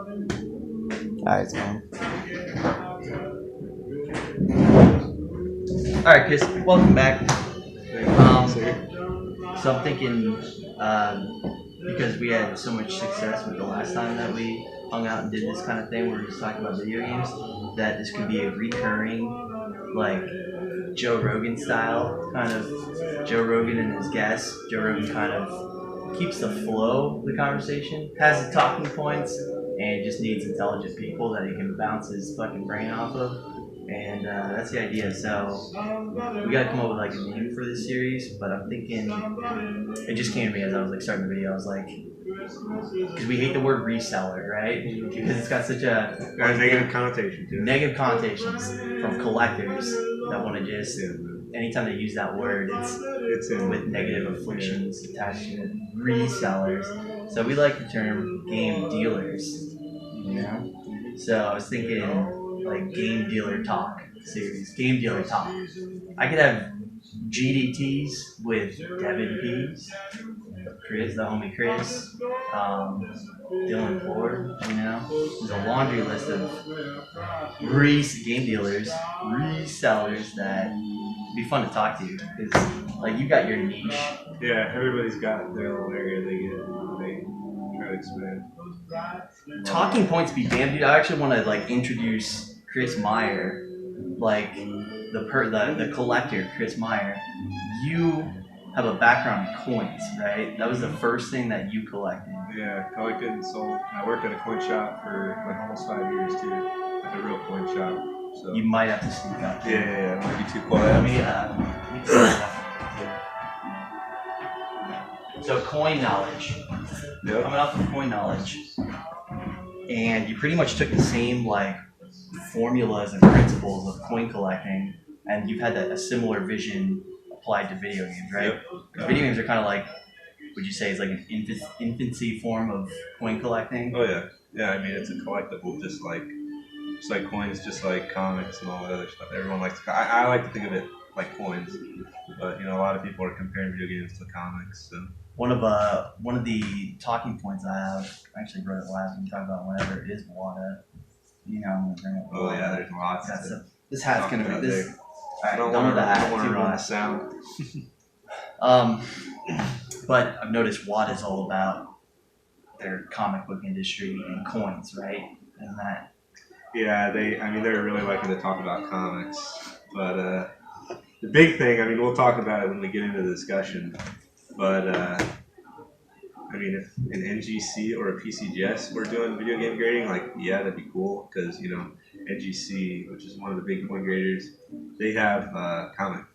Alright, it's going. Alright, Chris, welcome back. So I'm thinking, because we had so much success with the last time that we hung out and did this kind of thing where we're just talking about video games, that this could be a recurring, like, Joe Rogan style, kind of Joe Rogan and his guests. Joe Rogan kind of keeps the flow of the conversation, has the talking points, and just needs intelligent people that he can bounce his fucking brain off of. And that's the idea. So we gotta come up with like a name for this series, but I'm thinking it just came to me as I was like starting the video. I was like, because we hate the word reseller, right? Because it's got such a negative connotation to it. Negative connotations from collectors that want to just anytime they use that word, it's with negative afflictions attached to it. Resellers. So we like the term game dealers, you know. So I was thinking like game dealer talk series, game dealer talk. I could have GDTs with Devin P's, Cris, the homie Cris, Dylan Ford, you know. There's a laundry list of game dealers, resellers that would be fun to talk to because like you got your niche. Yeah, everybody's got their little area they try to expand. Talking points be damned, dude. I actually want to like introduce Chris Meyer, like the collector, Chris Meyer. You have a background in coins, right? That was the first thing that you collected. Yeah, collected and sold. I worked at a coin shop for like almost 5 years too, like a real coin shop. So you might have to speak up. Yeah, it might be too quiet. So coin knowledge. Yep. Coming off of coin knowledge, and you pretty much took the same like formulas and principles of coin collecting, and you've had a similar vision applied to video games, right? Yep. Video games are kind of like, would you say, is like an infancy form of coin collecting? Oh yeah, yeah. I mean, it's a collectible, just like coins, just like comics and all that other stuff. Everyone likes to. I like to think of it like coins, but you know, a lot of people are comparing video games to comics. So. One of the talking points I have, I actually wrote it last when we talked about whenever it is WATA. You know, I'm gonna bring up. Oh yeah, there's lots. This hat's gonna be this. I don't want to ruin the sound. But I've noticed WATA is all about their comic book industry and coins, right? And that. Yeah, they're really liking to talk about comics, but the big thing, I mean, we'll talk about it when we get into the discussion. But, I mean, if an NGC or a PCGS were doing video game grading, like, yeah, that'd be cool. Because, you know, NGC, which is one of the big coin graders, they have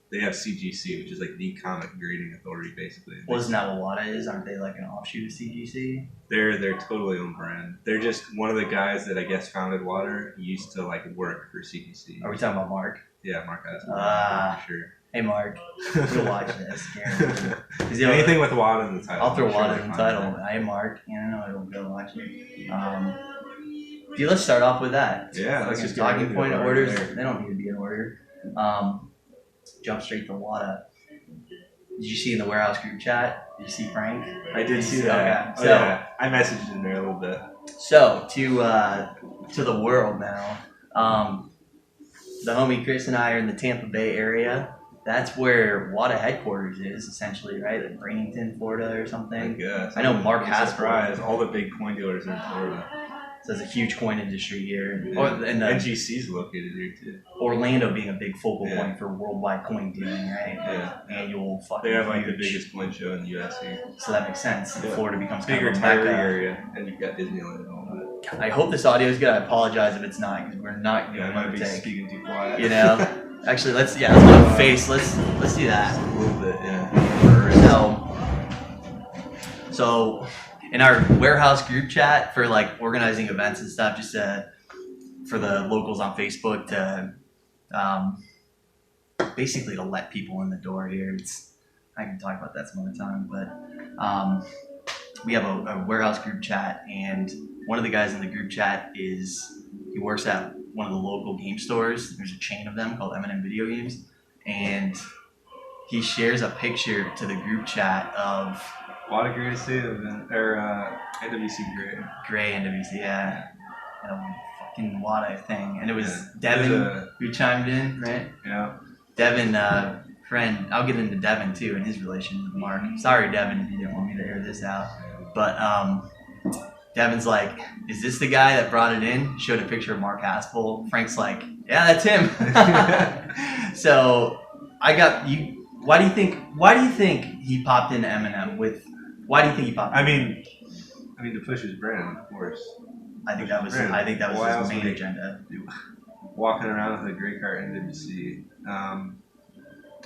they have CGC, which is like the comic grading authority, basically. Well, isn't that what WATA is? Aren't they like an offshoot of CGC? They're totally own brand. They're just one of the guys that I guess founded WATA. He used to, like, work for CGC. Are we talking about Mark? Yeah, Mark has. For sure. Hey Mark, we'll watch this. Anything with WATA in the title. I'll throw WATA in the title. Hey Mark, I know I don't go watch it. Dude, let's start off with that. Yeah, let's just talking point orders. They don't need to be in order. Jump straight to WATA. Did you see in the warehouse group chat? Did you see Frank? I did see that. Okay. So yeah, I messaged in there a little bit. So to the world now. The homie Chris and I are in the Tampa Bay area. That's where WATA headquarters is, essentially, right? Like Bradenton, Florida, or something. I guess. I know Mark has surprised. All the big coin dealers are in Florida. So there's a huge coin industry here. Yeah. And NGC's located here too. Orlando being a big focal point for worldwide coin dealing, right? Yeah. Annual fucking. They have like the biggest coin show in the U.S. here. So that makes sense. Yeah. Florida becomes bigger, kind of a Mecca area, and you've got Disneyland and all that. I hope this audio is good. I apologize if it's not, because we're not going to be speaking too quiet. You know. Actually, let's go to face. Let's do that a little bit, yeah. So in our warehouse group chat for like organizing events and stuff, just for the locals on Facebook to basically to let people in the door here. I can talk about that some other time, but we have a warehouse group chat, and one of the guys in the group chat he works at one of the local game stores. There's a chain of them called M&M Video Games, and he shares a picture to the group chat of WATA greatest state event or NWC gray. Gray NWC, yeah. Fucking WATA thing, and it was Yeah. Devin who chimed in, right? Yeah. Devin, friend, I'll get into Devin too and his relation with Mark. Sorry, Devin, if you didn't want me to air this out, but Devin's like, "Is this the guy that brought it in?" Showed a picture of Mark Haspel. Frank's like, "Yeah, that's him." So I got you. Why do you think he popped into Eminem with? Why do you think he popped? I mean, to push his brand, of course. I think that was his main agenda. Walking around with a great car NWC.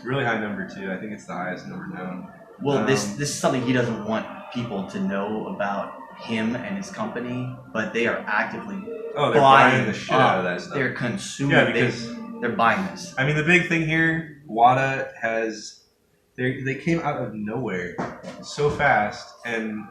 Really high number too. I think it's the highest number known. Well, this is something he doesn't want people to know about him and his company, but they are actively they're buying the shit out of that stuff. They're consuming. Yeah, because they're buying this. I mean, the big thing here, WATA has they came out of nowhere so fast, and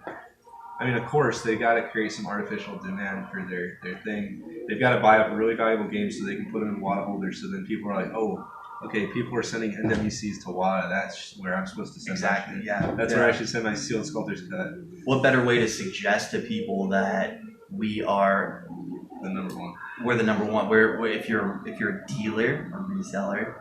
I mean, of course, they got to create some artificial demand for their thing. They've got to buy up really valuable games so they can put them in WATA holders. So then people are like, oh, okay, people are sending NWCs to WATA. That's where I'm supposed to send. Exactly. Yeah. That's where I should send my sealed sculptor's cut. What better way to suggest to people that we are the number one? We're the number one. We're if you're a dealer or reseller,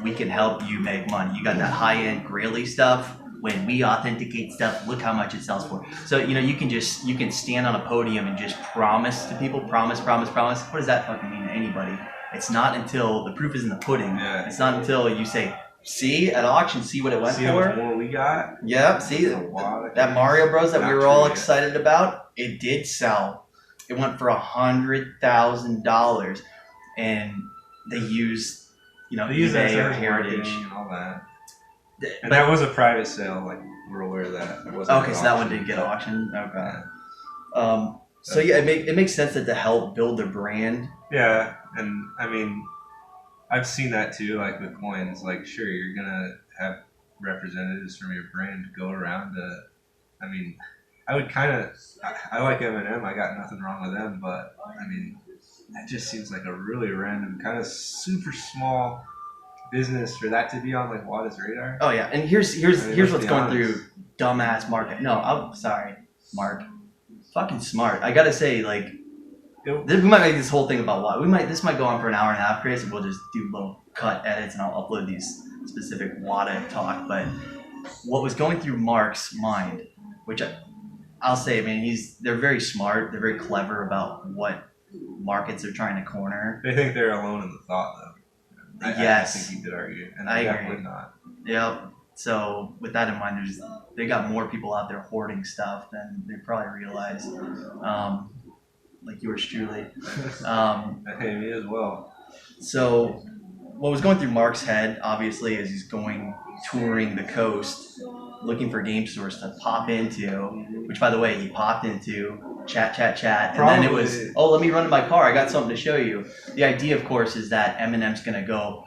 we can help you make money. You got that high end Graily stuff. When we authenticate stuff, look how much it sells for. So you can stand on a podium and just promise to people, promise. What does that fucking mean to anybody? It's not until the proof is in the pudding. Yeah. It's not until you say, see at auction, see what it went for. See how much more we got. Yep. See that Mario Bros that we were all excited about. It did sell. It went for $100,000, and they used eBay or Heritage and all that. And that was a private sale, like we're aware of that. It wasn't okay, so that one didn't get auctioned. Okay. So yeah, it makes sense that to help build their brand. Yeah, and I mean, I've seen that too, like with coins. Like, sure, you're gonna have representatives from your brand go around to. I mean, I would I like M&M. I got nothing wrong with them, but I mean, that just seems like a really random, kind of super small business for that to be on like WATA's radar. Oh yeah, and here's what's going through dumbass Mark. No, I'm sorry, Mark. Fucking smart. I gotta say, like, we might make this whole thing about WATA. This might go on for an hour and a half, Chris, and we'll just do little cut edits and I'll upload these specific WATA talk. But what was going through Mark's mind, which I'll say, man, they're very smart. They're very clever about what markets they're trying to corner. They think they're alone in the thought, though. Yes. I think you could argue, and I definitely agree. not. Yep. So with that in mind, they got more people out there hoarding stuff than they probably realize. Like yours truly. Hey, me as well. So what was going through Mark's head, obviously, as he's touring the coast, looking for game stores to pop into, which, by the way, he popped into, chat, and then it was, oh, let me run to my car, I got something to show you. The idea, of course, is that Eminem's going to go,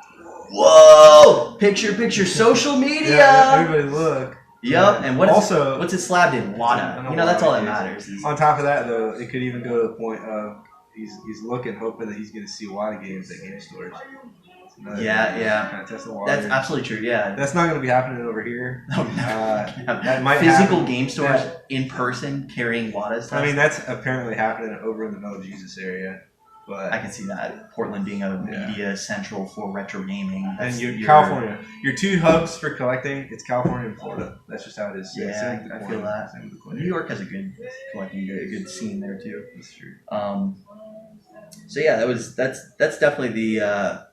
whoa, picture, social media. Yeah, everybody look. Yep, and what's it slabbed in? WATA. That's all that matters. On top of that, though, it could even go to the point of he's looking, hoping that he's going to see WATA games at game stores. Yeah. Kind of test the water. That's absolutely true. Yeah, that's not going to be happening over here. No, that might physical happen. game stores in person carrying WATA stuff. I mean, that's apparently happening over in the Metal Jesus area. But I can see that. Portland being a media central for retro gaming. And California. Your two hubs for collecting, it's California and Florida. That's just how it is. Yeah, I feel that. New York has a good collecting, a good scene there too. That's true. So yeah, that's definitely the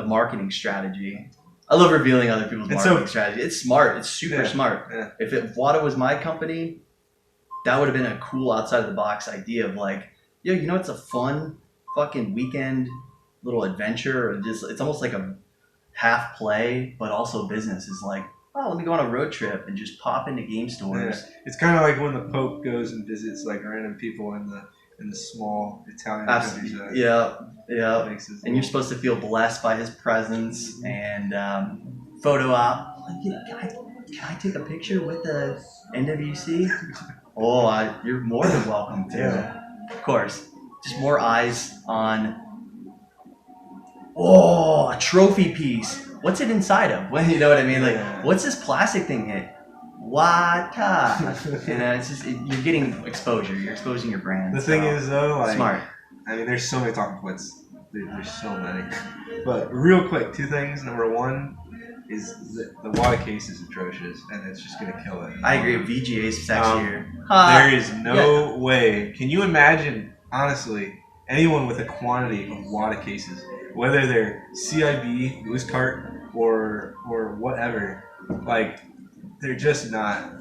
marketing strategy. I love revealing other people's marketing strategy. It's smart. It's super smart. Yeah. If WATA was my company, that would have been a cool outside of the box idea of like, it's a fun fucking weekend little adventure, or just it's almost like a half play but also business. Is like, oh, let me go on a road trip and just pop into game stores. Yeah. It's kind of like when the Pope goes and visits like random people in the small Italian countries. Yeah. And you're supposed to feel blessed by his presence and photo op. Like, can I take a picture with the NWC? You're more than welcome to. Yeah. Of course. Just more eyes on, a trophy piece. What's it inside of? You know what I mean? Like, what's this plastic thing hit? WATA. And it's just you're getting exposure. You're exposing your brand. The thing is though, like, smart. I mean, there's so many talking points. There's so many. But real quick, two things. Number one is the WATA case is atrocious, and it's just gonna kill it. I agree. VGA's sexier. There is no way. Can you imagine, honestly, anyone with a quantity of WATA cases, whether they're CIB, loose cart, or whatever, like they're just not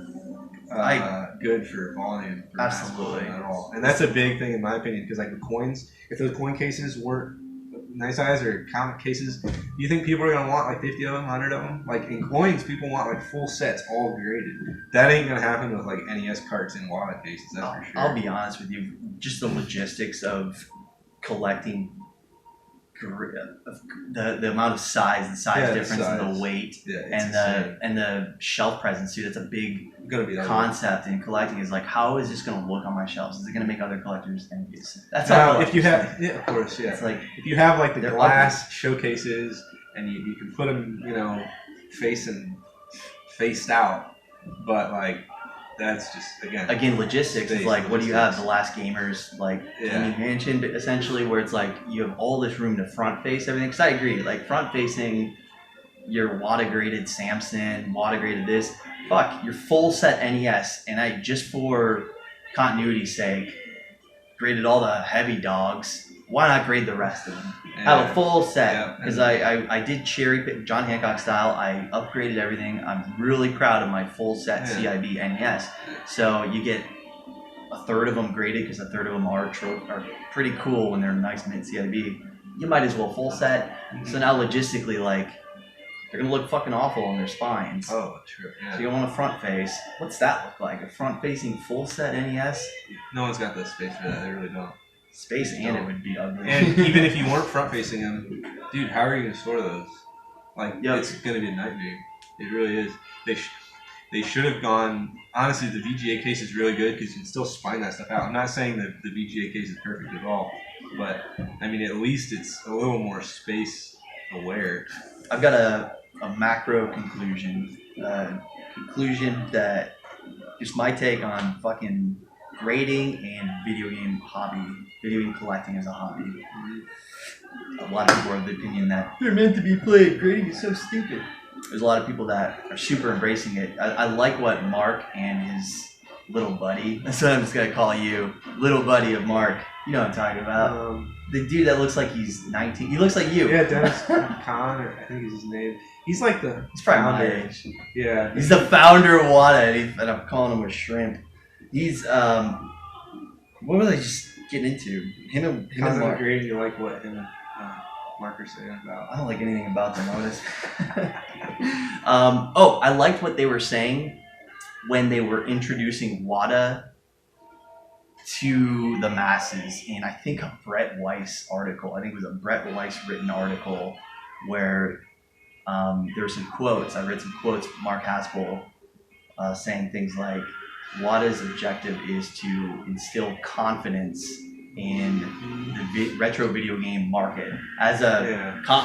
good for volume. For absolutely. at all. And that's a big thing in my opinion, because like the coins, if those coin cases weren't nice size or comic cases, do you think people are gonna want like 50 of them, 100 of them? Like in coins, people want like full sets, all graded. That ain't gonna happen with like NES carts and WATA cases. That's for sure. I'll be honest with you, just the logistics of collecting the amount of size, the size difference, and the weight, and the shelf presence too. That's a big concept in collecting. Is like, how is this going to look on my shelves? Is it going to make other collectors envious? That's all. If you have, of course, yeah. It's like if you have like the glass showcases and you can put them, faced out, but like. That's just again logistics is like what do you have, the last gamers like gaming mansion essentially, where it's like you have all this room to front face everything. Because I agree, like front facing your WATA graded Samson, WATA graded this, fuck your full set NES, and I just for continuity's sake graded all the heavy dogs. Why not grade the rest of them? Have a full set, because I did cherry pick John Hancock style. I upgraded everything. I'm really proud of my full set CIB NES. So you get a third of them graded, because a third of them are pretty cool when they're nice mint CIB. You might as well full set. So now logistically, like they're gonna look fucking awful on their spines. Oh, true. Yeah. So you want a front face. What's that look like? A front facing full set NES? No one's got the space for that. They really don't. Space and it would be ugly. And even if you weren't front facing them, dude, how are you gonna store those? Like, it's gonna be a nightmare. It really is. They should have gone. Honestly, the VGA case is really good because you can still spine that stuff out. I'm not saying that the VGA case is perfect at all, but I mean at least it's a little more space aware. I've got a macro conclusion. Conclusion that is my take on fucking grading and video game collecting as a hobby. A lot of people are of the opinion that they're meant to be played. Grading is so stupid. There's a lot of people that are super embracing it. I like what Mark and his little buddy, that's what I'm just going to call you, little buddy of Mark. You know what I'm talking about. The dude that looks like he's 19. He looks like you. Yeah, Dennis Kahn, I think is his name. He's like he's probably my age. Yeah. He's the founder of WATA, and I'm calling him a shrimp. He's, what was I just getting into? Him and Mark. You like what him and Mark are saying about? I don't like anything about the Lotus. I liked what they were saying when they were introducing WATA to the masses in, I think, a Brett Weiss article. I think it was a Brett Weiss written article where there were some quotes. I read some quotes from Mark Haspel saying things like, WATA's objective is to instill confidence in the retro video game market. As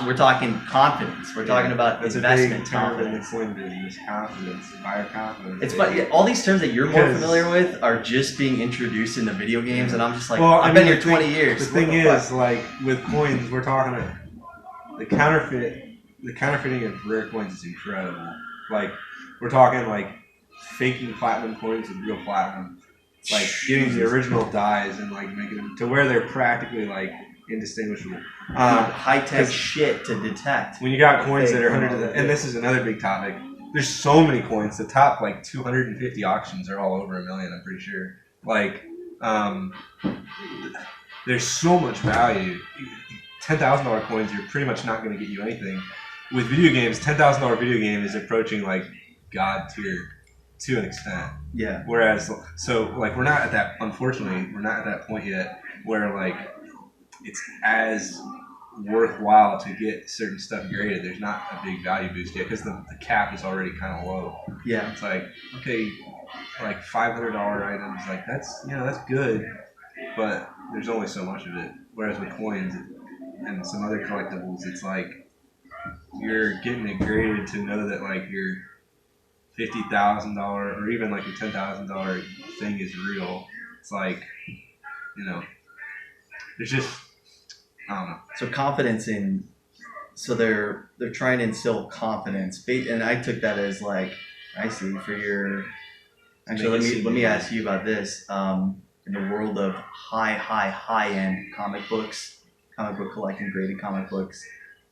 we're talking confidence. We're talking about investment confidence. That's a big term in the coin business. Confidence, buyer confidence. It's funny. All these terms that you're more familiar with are just being introduced into video games, and I'm just like, I've been here 20 years. The thing is, like with coins, we're talking about the counterfeiting of rare coins is incredible. Like we're talking like faking platinum coins with real platinum, like getting the original dyes and like making them to where they're practically like indistinguishable. High tech shit to detect. When you got coins that are hundreds of, and this is another big topic. There's so many coins. The top like 250 auctions are all over $1 million. I'm pretty sure. Like, there's so much value. $10,000 coins, you're pretty much not going to get you anything. With video games, $10,000 video game is approaching like god tier. To an extent. Yeah. Whereas, so like we're not at that. Unfortunately, we're not at that point yet where like it's as worthwhile to get certain stuff graded. There's not a big value boost yet because the cap is already kind of low. Yeah. It's like okay, like $500 items, like that's that's good, but there's only so much of it. Whereas with coins and some other collectibles, it's like you're getting it graded to know that like you're $50,000 or even like a $10,000 thing is real. It's like, you know, it's just, I don't know. So confidence in, so they're trying to instill confidence, and I took that as like, I see for your. Actually, let me ask you about this. In the world of high end comic books, comic book collecting, graded comic books,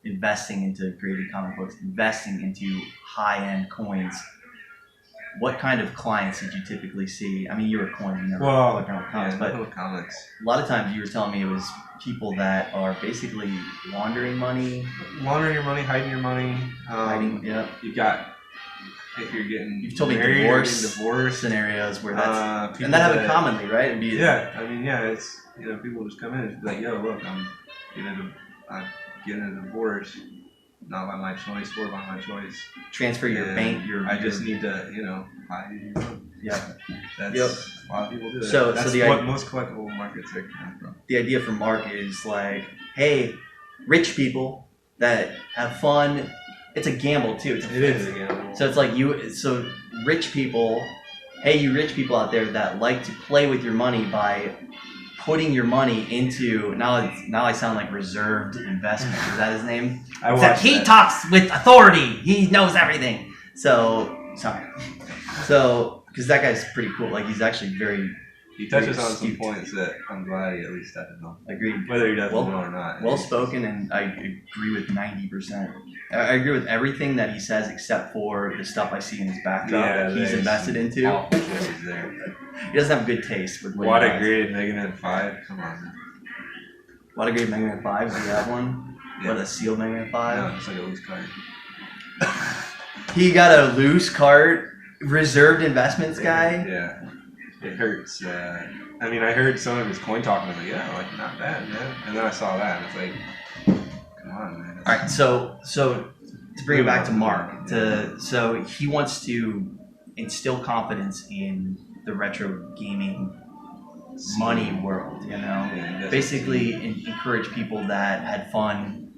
investing into graded comic books, investing into high end coins. What kind of clients did you typically see? I mean, you were a coin, you never collected with comics, but comics. A lot of times you were telling me it was people that are basically laundering money, hiding your money. You got, if you're getting you've told me divorce scenarios where that's and that happens commonly, right? It's people just come in and be like, yo, look, I'm getting a divorce, not by my choice or by my choice. Transfer your bank. I just need to, hide your money. Yeah, that's a lot of people do that. So that's what most collectible markets are coming from. The idea from Mark is like, hey, rich people that have fun. It's a gamble too. It is a gamble. So it's like rich people, hey, you rich people out there that like to play with your money by putting your money into, now I sound like reserved investment. Is that his name? He talks with authority. He knows everything. So, sorry. So, because that guy's pretty cool. Like, he's actually he touches on some points that I'm glad he at least touches on. Agreed. Whether he does know or not. Well spoken, and I agree with 90%. I agree with everything that he says except for the stuff I see in his backdrop that he's invested into. There. He doesn't have good taste with WATA graded Mega Man 5. Come on, man. WATA graded Mega Man 5? Do you have one? Yeah. What, a sealed Mega Man 5? No, it's like a loose card. He got a loose card, reserved investments guy? Yeah. It hurts. I heard some of his coin talking. I was like, yeah, like, not bad, man. And then I saw that, and it's like, come on, man. All right, so to bring it back to Mark, so he wants to instill confidence in the retro gaming money world, basically encourage people that had fun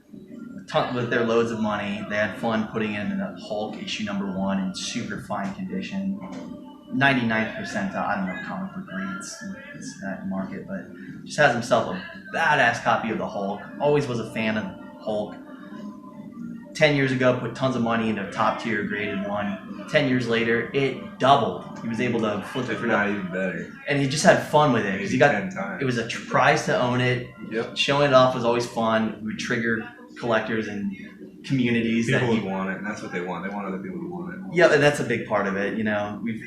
with their loads of money. They had fun putting in a Hulk issue #1 in super fine condition, 99th percentile. I don't know if comic book reads that market, but just has himself a badass copy of the Hulk. Always was a fan of Hulk. 10 years ago, put tons of money into a top tier graded one. 10 years later, it doubled. He was able to flip it for not even better. And he just had fun with it because he got 10 times. It was a prize to own it. Yep. Showing it off was always fun. It would trigger collectors and communities. People would want it, and that's what they want. They want other people to want it. Yeah, and that's a big part of it.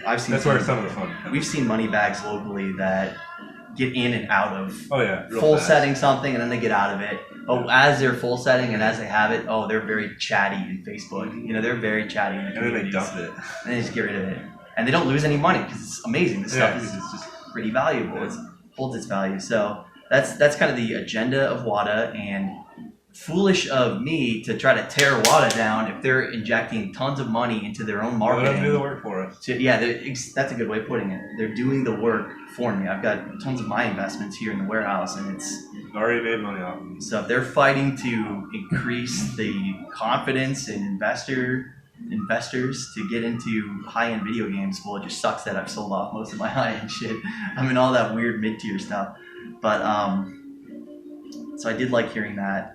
I've seen. That's where some of the fun comes. We've seen money bags locally that get in and out of full fast. Setting something, and then they get out of it. As they're full setting and as they have it, they're very chatty in Facebook. They're very chatty in the and then they dump it. And they just get rid of it. And they don't lose any money because it's amazing. This stuff is just pretty valuable. It holds its value. So that's kind of the agenda of WATA, and foolish of me to try to tear WATA down if they're injecting tons of money into their own marketing. Let them do the work for us. That's a good way of putting it. They're doing the work for me. I've got tons of my investments here in the warehouse, and it's already made money off of them. So if they're fighting to increase the confidence in investors to get into high-end video games, well, it just sucks that I've sold off most of my high-end shit. I'm in all that weird mid-tier stuff. But so I did like hearing that.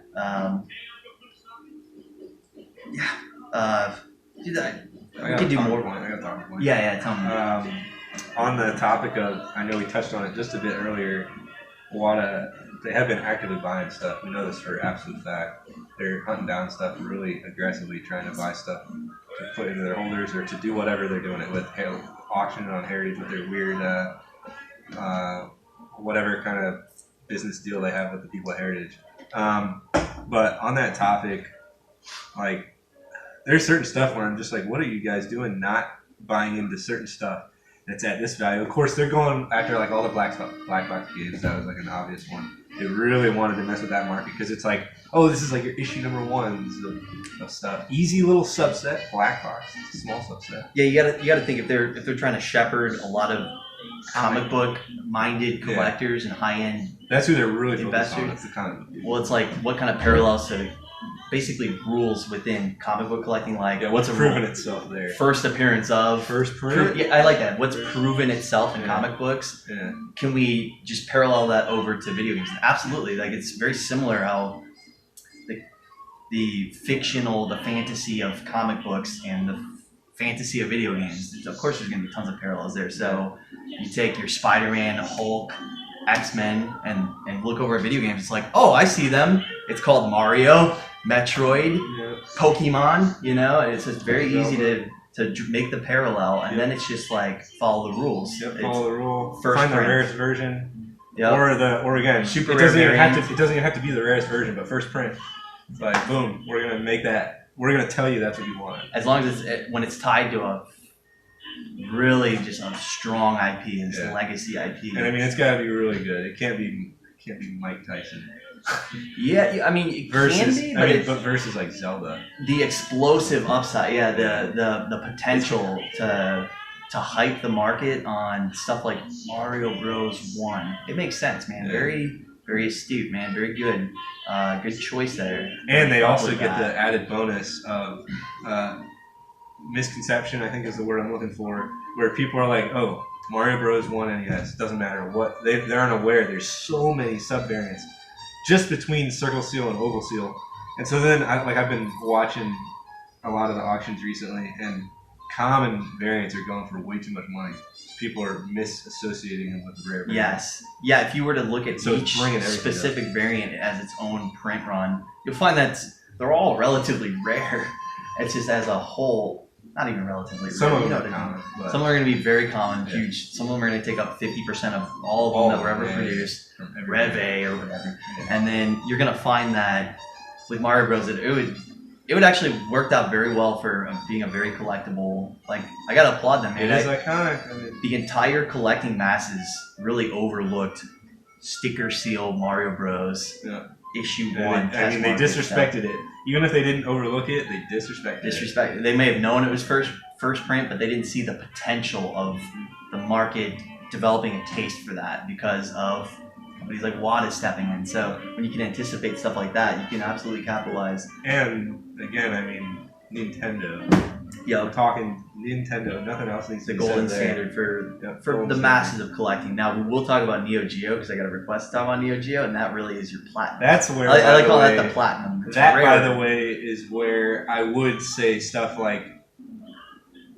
We could do more. I got to talk point. Yeah, tell me. On the topic of, I know we touched on it just a bit earlier, WATA, they have been actively buying stuff. We know this for absolute fact. They're hunting down stuff really aggressively, trying to buy stuff to put into their holders or to do whatever they're doing it with, auctioning on Heritage with their weird, whatever kind of business deal they have with the people at Heritage. But on that topic, like, there's certain stuff where I'm just like, what are you guys doing not buying into certain stuff that's at this value? Of course, they're going after like all the black box games. That was like an obvious one. They really wanted to mess with that market because it's like, this is like your issue #1s of stuff. Easy little subset, black box. It's a small subset. Yeah, you gotta think if they're trying to shepherd a lot of comic book minded collectors and high end. That's who they're really focused on. That's the kind of Well, it's like what kind of parallels to basically rules within comic book collecting. Like what's proven itself there? First appearance of first print. Yeah, I like that. What's proven itself in comic books? Yeah. Can we just parallel that over to video games? Absolutely. Like it's very similar how the fantasy of comic books and the fantasy of video games. Of course, there's going to be tons of parallels there. So you take your Spider-Man, Hulk, X-Men, and look over at video games. It's like, oh, I see them. It's called Mario, Metroid, Pokemon. You know, it's just very easy to make the parallel, and then it's just like follow the rules. Follow the rule. First Find print. the rarest version. Yep. Or again, super it rare doesn't even variant. have to. It doesn't even have to be the rarest version, but first print. It's like boom, we're gonna make that. We're gonna tell you that's what you want. As long as when it's tied to a really just a strong IP, it's legacy IP. And I mean, it's got to be really good. It can't be Mike Tyson. Yeah, I mean, it can be, but versus like Zelda. The explosive upside, the potential to hype the market on stuff like Mario Bros. 1. It makes sense, man. Yeah. Very, very astute, man. Very good. Good choice there. And they also get the added bonus of misconception, I think is the word I'm looking for, where people are like, oh, Mario Bros. 1 NES, doesn't matter what, they're unaware there's so many sub-variants just between Circle Seal and Oval Seal. And so then I've been watching a lot of the auctions recently, and common variants are going for way too much money. People are misassociating them with the rare variants. Yes. Yeah, if you were to look at each specific variant as its own print run, you'll find that they're all relatively rare. It's just as a whole, not even relatively rare. Some of them are common. Some are going to be very common, huge. Some of them are going to take up 50% of all of them that were ever produced, Rev A or whatever. And then you're going to find that with Mario Bros. It would actually worked out very well for being a very collectible. Like, I gotta applaud them, man. It is iconic. I mean, the entire collecting masses really overlooked sticker seal Mario Bros. Issue 1. I mean, they disrespected it. Even if they didn't overlook it, they disrespected it. They may have known it was first print, but they didn't see the potential of the market developing a taste for that because of companies like WATA stepping in. So when you can anticipate stuff like that, you can absolutely capitalize. And again, I mean, Nintendo. Yeah, we're talking Nintendo. Nothing else needs to be said. The golden standard for the masses of collecting. Now we will talk about Neo Geo because I got a request to talk about Neo Geo, and that really is your platinum. That's where I like calling that the platinum. It's that, rare. by the way, is where I would say stuff like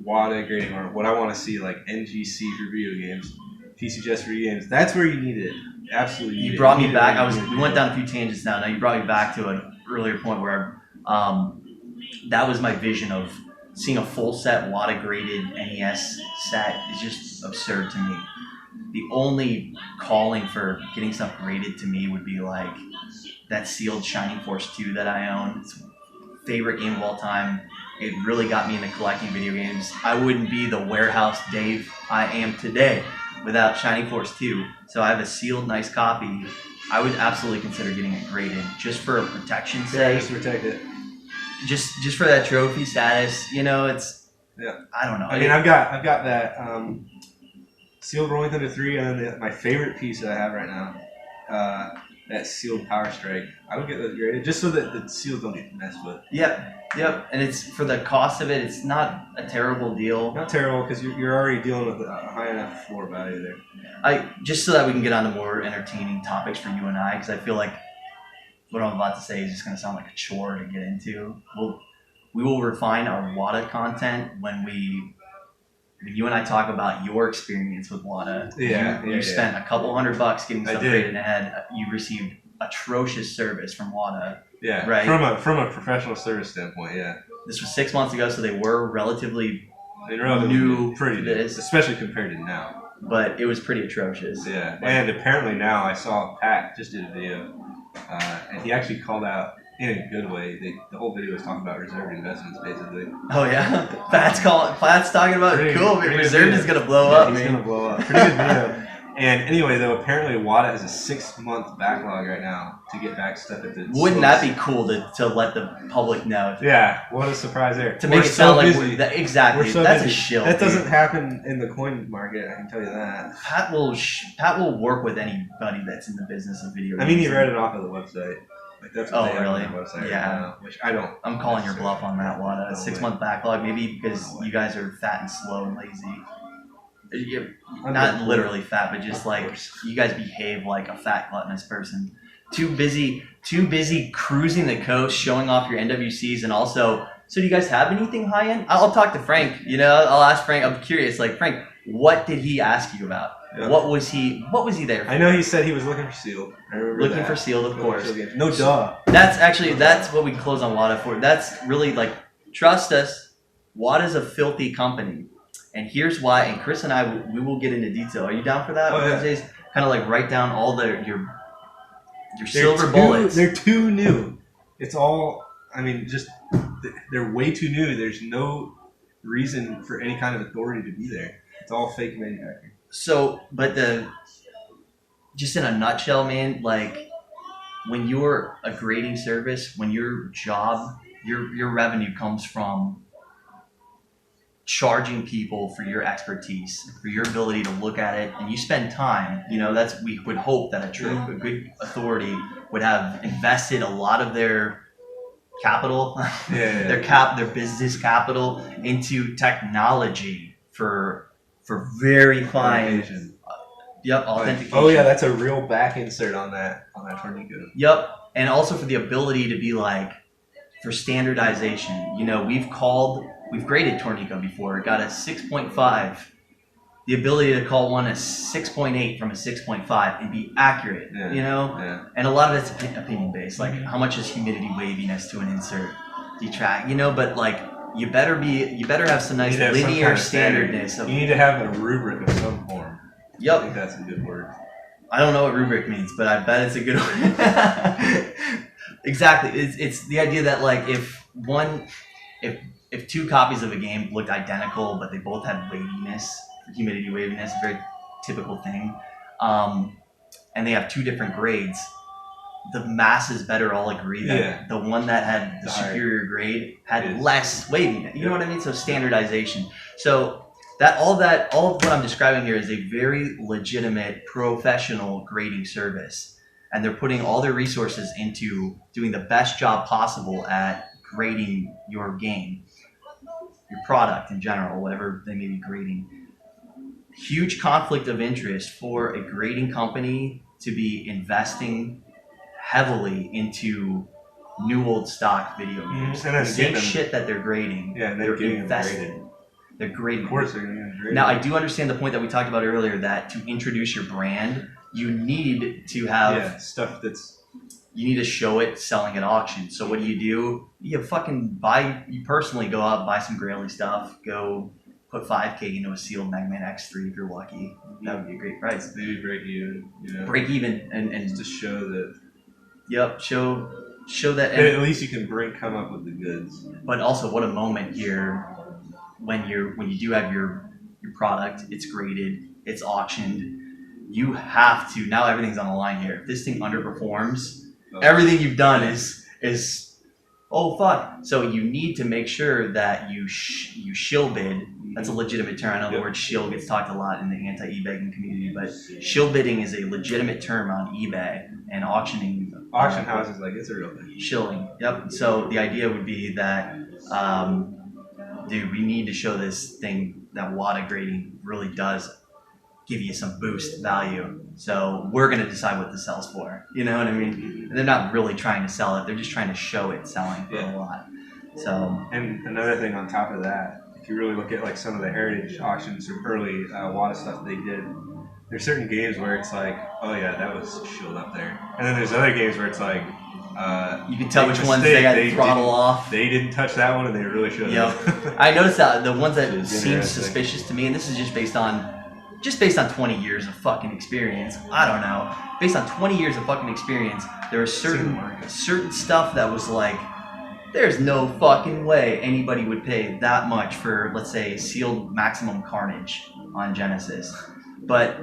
WATA grading, or what I want to see like NGC for video games, PCGS for video games. That's where you need it. Absolutely. You brought me back. We went down a few tangents now. Now you brought me back to an earlier point where that was my vision of seeing a full set WATA graded NES set is just absurd to me. The only calling for getting stuff graded to me would be like that sealed Shining Force 2 that I own. It's my favorite game of all time. It really got me into collecting video games. I wouldn't be the warehouse Dave I am today without Shining Force 2. So I have a sealed, nice copy. I would absolutely consider getting it graded just for a protection sake. Just protect it. Just for that trophy status, you know, it's. Yeah. I don't know. I mean, I've got that sealed Rolling Thunder 3, and then my favorite piece that I have right now, that sealed Power Strike. I would get those graded just so that the seals don't get messed with. Yep, and it's for the cost of it. It's not a terrible deal. Not terrible because you're already dealing with a high enough floor value there. Just so that we can get on to more entertaining topics for you and I, because I feel like what I'm about to say is just going to sound like a chore to get into. We will refine our WATA content when you and I talk about your experience with WATA. You spent a couple $100 getting stuff graded ahead. You received atrocious service from WATA. Yeah, right. From a professional service standpoint, yeah. This was 6 months ago, so they were relatively new, pretty new, especially compared to now. But it was pretty atrocious. Yeah, and apparently now I saw Pat just did a video, and he actually called out in a good way. The whole video was talking about reserved investments, basically. Oh yeah, Pat's talking about reserved is gonna blow up. He's gonna blow up. Pretty good video. And anyway, though, apparently WATA has a 6-month backlog right now to get back stuff at the. Wouldn't that be cool to let the public know? Yeah, what a surprise there. To make it sound like exactly. That's a shill. That doesn't happen in the coin market. I can tell you that. Pat will work with anybody that's in the business of video games. I mean, he read it off of the website. Like that's what Oh, they have on really? their website Yeah. right now, which I don't. I'm calling your bluff on that one. A No 6-month backlog, maybe because you guys are fat and slow and lazy. Not literally fat, but just like you guys behave like a fat gluttonous person. Too busy cruising the coast, showing off your NWCs, and also. So do you guys have anything high end? I'll talk to Frank. You know, I'll ask Frank. I'm curious. Like Frank, what did he ask you about? Yeah. What was he there for? I know he said he was looking for sealed. I remember Looking that. for sealed, of course. No duh. That's what we close on WATA for. That's really like, trust us, WATA's a filthy company. And here's why, and Chris and I, we will get into detail. Are you down for that? Oh, yeah. Wednesdays? Kind of like write down all your silver bullets. They're too new. It's all, I mean, just, they're way too new. There's no reason for any kind of authority to be there. It's all fake manufacturing. So, but just in a nutshell, man, like when you're a grading service, when your job, your revenue comes from charging people for your expertise, for your ability to look at it, and you spend time, you know, we would hope that a good authority would have invested a lot of their capital, their business capital into technology for very fine. Yep, authentication. Oh yeah, that's a real back insert on that tornado. Yep, and also for the ability to be like, for standardization. You know, we've graded Tornico before. It got a 6.5. The ability to call one a 6.8 from a 6.5 and be accurate. Yeah. You know, and a lot of it's opinion based. Like how much is humidity waviness to an insert detract? You know, but like. You better have some nice linear standardness. You need to have a rubric of some form. Yep. I think that's a good word. I don't know what rubric means, but I bet it's a good word. Exactly. It's the idea that like if two copies of a game looked identical, but they both had waviness, humidity waviness, a very typical thing, and they have two different grades, the masses better all agree that the one that had the superior grade had less waviness. You know what I mean? So standardization. So all of what I'm describing here is a very legitimate professional grading service. And they're putting all their resources into doing the best job possible at grading your game, your product in general, whatever they may be grading. Huge conflict of interest for a grading company to be investing heavily into new old stock video games. The same shit that they're grading. Yeah, they're investing. They're grading. Of course they're going to grade. Now, I do understand the point that we talked about earlier, that to introduce your brand, you need to have stuff that's. You need to show it selling at auction. So what do? You you personally go out and buy some Graily stuff, go put $5K into a sealed Mega Man X3 if you're lucky. That would be a great price. Maybe break even. Break even and to show that. Yep, show that. At least you can come up with the goods. But also, what a moment here when you do have your product, it's graded, it's auctioned. You have to, now everything's on the line here. If this thing underperforms, everything you've done is oh fuck. So you need to make sure that you shill bid. That's a legitimate term. I know the word shill gets talked a lot in the anti-e-begging community, but shill bidding is a legitimate term on eBay and auctioning. Auction houses, like, it's a real thing. Shilling. Yep. So the idea would be that, we need to show this thing that WATA grading really does give you some boost value. So we're going to decide what this sells for. You know what I mean? And they're not really trying to sell it. They're just trying to show it selling for a lot. So. And another thing on top of that, if you really look at like some of the heritage auctions or early WATA stuff they did, there's certain games where it's like, oh yeah, that was shielded up there. And then there's other games where it's like, you can tell which ones they had throttle off. They didn't touch that one, and they really should have. I noticed that the ones that seem suspicious to me, and this is just based on 20 years of fucking experience. I don't know. Based on 20 years of fucking experience, there was certain stuff that was like, there's no fucking way anybody would pay that much for, let's say, sealed Maximum Carnage on Genesis. But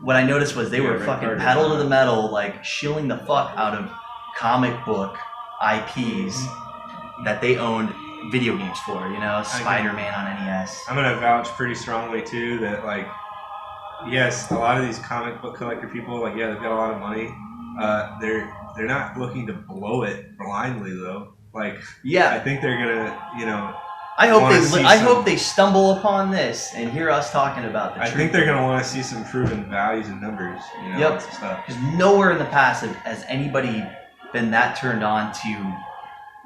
what I noticed was they were fucking pedal to the metal, like shilling the fuck out of comic book IPs that they owned video games for, you know, Spider-Man on NES. I'm going to vouch pretty strongly too that, like, yes, a lot of these comic book collector people, like, yeah, they've got a lot of money. they're not looking to blow it blindly though. Like, yeah, I think they're gonna, I hope they stumble upon this and hear us talking about the I truth. think they're gonna want to see some proven values and numbers. Yep. Stuff. Because nowhere in the past has anybody been that turned on to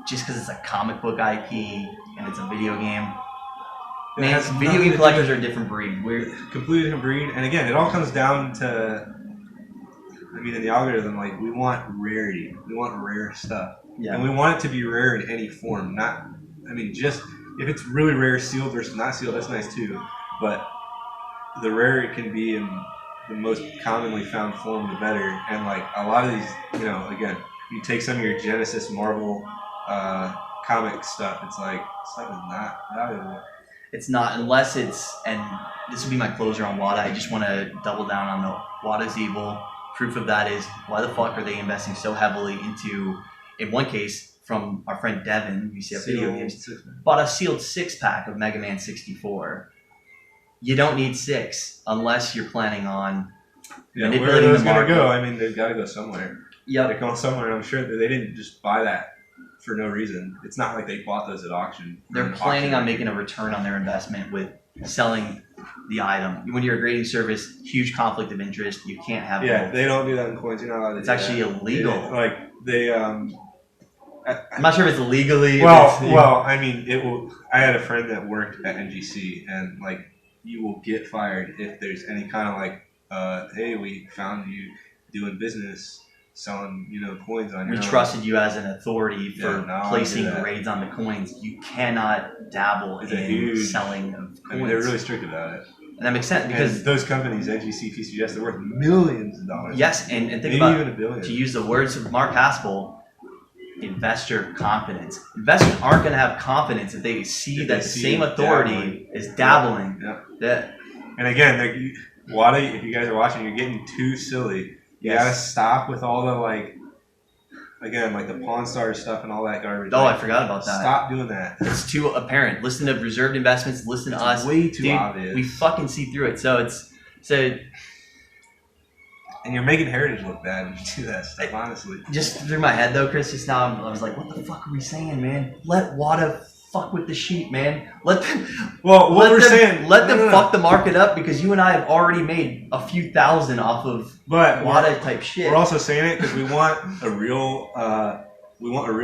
just because it's a comic book IP and it's a video game. Man, video game collectors are a different breed. We're completely different breed, and again, it all comes down to, in the algorithm, like we want rarity, we want rare stuff, and we want it to be rare in any form. Not, just if it's really rare, sealed versus not sealed, that's nice too. But the rarer it can be in the most commonly found form, the better. And like a lot of these, again, you take some of your Genesis, Marvel, comic stuff, it's like stuff is not valuable. It's not, unless it's, and this will be my closer on WATA. I just want to double down on the WATA's evil. Proof of that is, why the fuck are they investing so heavily into, in one case, from our friend Devin, UCF Video Games, bought a sealed 6-pack of Mega Man 64. You don't need 6 unless you're planning on manipulating where are those the market. Going to go? They've got to go somewhere. Yep. They're going somewhere, and I'm sure that they didn't just buy that for no reason. It's not like they bought those at auction. They're planning on making a return on their investment with selling the item. When you're a grading service, huge conflict of interest. You can't have both. They don't do that in coins. You're not allowed to It's actually illegal. I'm not sure if it's legally. It will. I had a friend that worked at NGC, and like, you will get fired if there's any kind of like, hey, we found you doing business selling, coins on your own. We trusted you as an authority for placing grades on the coins. You cannot dabble in selling of coins. They're really strict about it. And that makes sense because those companies, NGC, PCGS, they're worth millions of dollars. Yes, and think maybe about, even $1 billion. To use the words of Mark Haspel, investor confidence. Investors aren't going to have confidence if they see that the same authority is dabbling. Yep. And again, WATA, if you guys are watching, you're getting too silly. You gotta stop with all the like the Pawn Stars stuff and all that garbage. Oh, I forgot about that. Stop doing that. It's too apparent. Listen to Reserved Investments. Listen to us. Way too obvious. We fucking see through it. And you're making Heritage look bad when you do that stuff. Honestly. Just through my head though, Chris. Just now, I was like, "What the fuck are we saying, man? Let WATA fuck with the sheep, man. Let them. Well, what we're saying. Let them fuck the market up because you and I have already made a few thousand off of WATA type shit. We're also saying it because we want a real,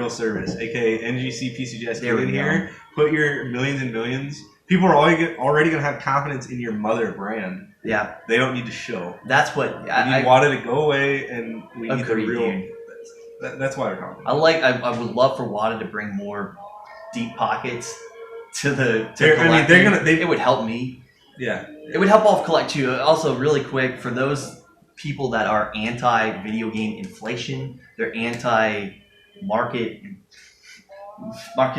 service, aka NGC PCGS. Get in here, put your millions and millions. People are already gonna have confidence in your mother brand. Yeah, they don't need to show. That's what we need WATA to go away, and we need the real. That's why we're talking. I would love for WATA to bring more deep pockets to the. It would help me. Yeah. It would help all collect too. Also, really quick, for those people that are anti-video game inflation, they're anti-market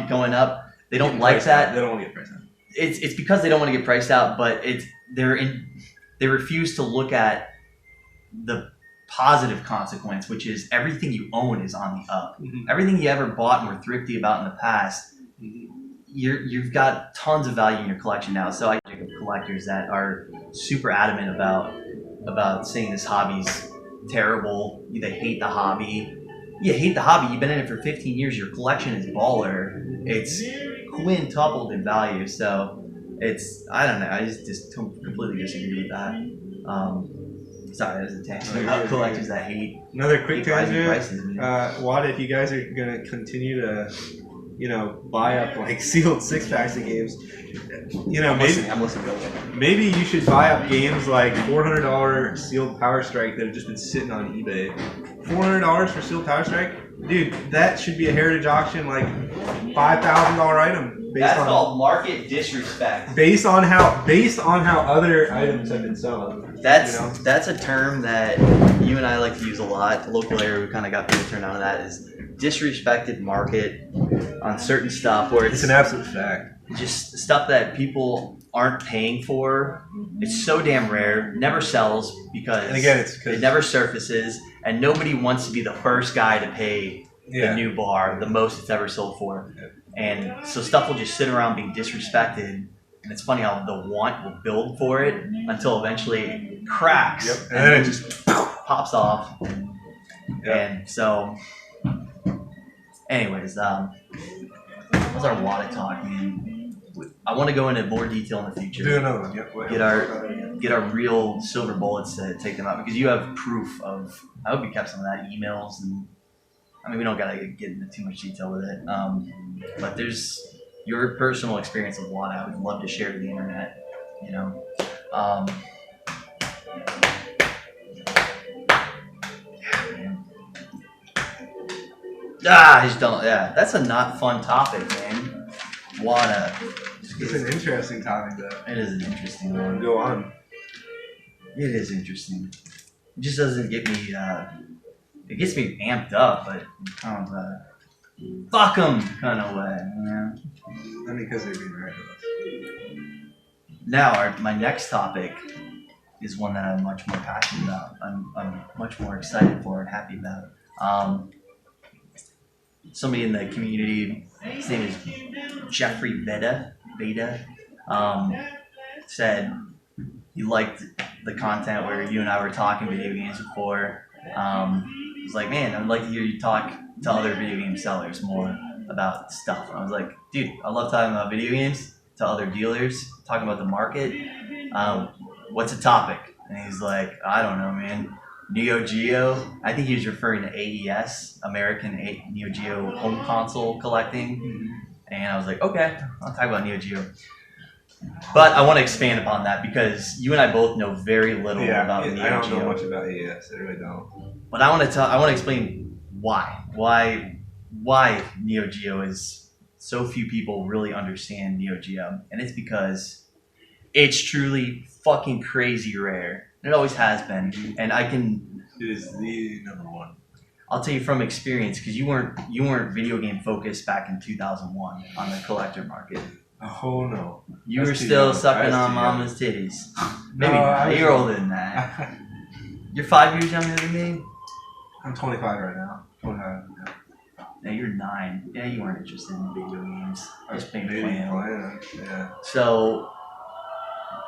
going up. They don't like that. They don't want to get priced out. It's because they don't want to get priced out, but they refuse to look at the positive consequence, which is everything you own is on the up. Mm-hmm. Everything you ever bought and were thrifty about in the past, you've got tons of value in your collection now. So I think of collectors that are super adamant about saying this hobby's terrible. They hate the hobby. You hate the hobby. You've been in it for 15 years. Your collection is baller. It's quintupled in value. So I don't know. I just completely disagree with that. Sorry, that was a tangent about collectors that hate. Another quick tangent. Prices, WATA, if you guys are gonna continue to, buy up like sealed 6-packs of games, I'm listening. Maybe you should buy up games like $400 sealed Power Strike that have just been sitting on eBay. $400 for sealed Power Strike, dude. That should be a Heritage auction, like $5,000 item. That's called market disrespect. Based on how other items have been selling. That's a term that you and I like to use a lot. Local area, we kind of got people turned on to that. Is disrespected market on certain stuff where it's an absolute fact. Just stuff that people aren't paying for. It's so damn rare. Never sells because it never surfaces, and nobody wants to be the first guy to pay the new bar, the most it's ever sold for. Yeah. And so stuff will just sit around being disrespected, and it's funny how the want will build for it until eventually it cracks, and then it just pops off. Yeah. And so, anyways, what's our WATA talk, man? I want to go into more detail in the future. Do another one. Yep. Get our real silver bullets to take them out, because you have proof of. I hope you kept some of that, emails, and I mean, we don't gotta get into too much detail with it. But there's your personal experience with WATA. I would love to share to the internet. You know. I just don't. Yeah, that's a not fun topic, man. WATA. It's an interesting topic, though. It is an interesting one. Go on. It is interesting. It just doesn't get me. It gets me amped up, but kind of fuck them kind of way. You know? I mean, because they're being right with us. Now, my next topic is one that I'm much more passionate about. I'm much more excited for and happy about. Somebody in the community, his name is Jeffrey Veda, said he liked the content where you and I were talking video games before. He's like, man, I would like to hear you talk to other video game sellers more about stuff. And I was like, dude, I love talking about video games to other dealers, talking about the market. What's a topic? And he's like, I don't know, man. Neo Geo. I think he was referring to AES, American Neo Geo home console collecting. And I was like, okay, I'll talk about Neo Geo. But I want to expand upon that because you and I both know very little about Neo Geo. I don't know much about AES. I really don't. But I want to explain why Neo Geo is so few people really understand Neo Geo, and it's because it's truly fucking crazy rare. It always has been, and It is the number one. I'll tell you from experience, because you weren't video game focused back in 2001 on the collector market. Oh no. You were still sucking on mama's titties. Maybe not. You're older than that. You're 5 years younger than me? I'm 25 right now. 29. Yeah, you're 9. Yeah, you weren't interested in video games. Just being playing. playing. Yeah. So,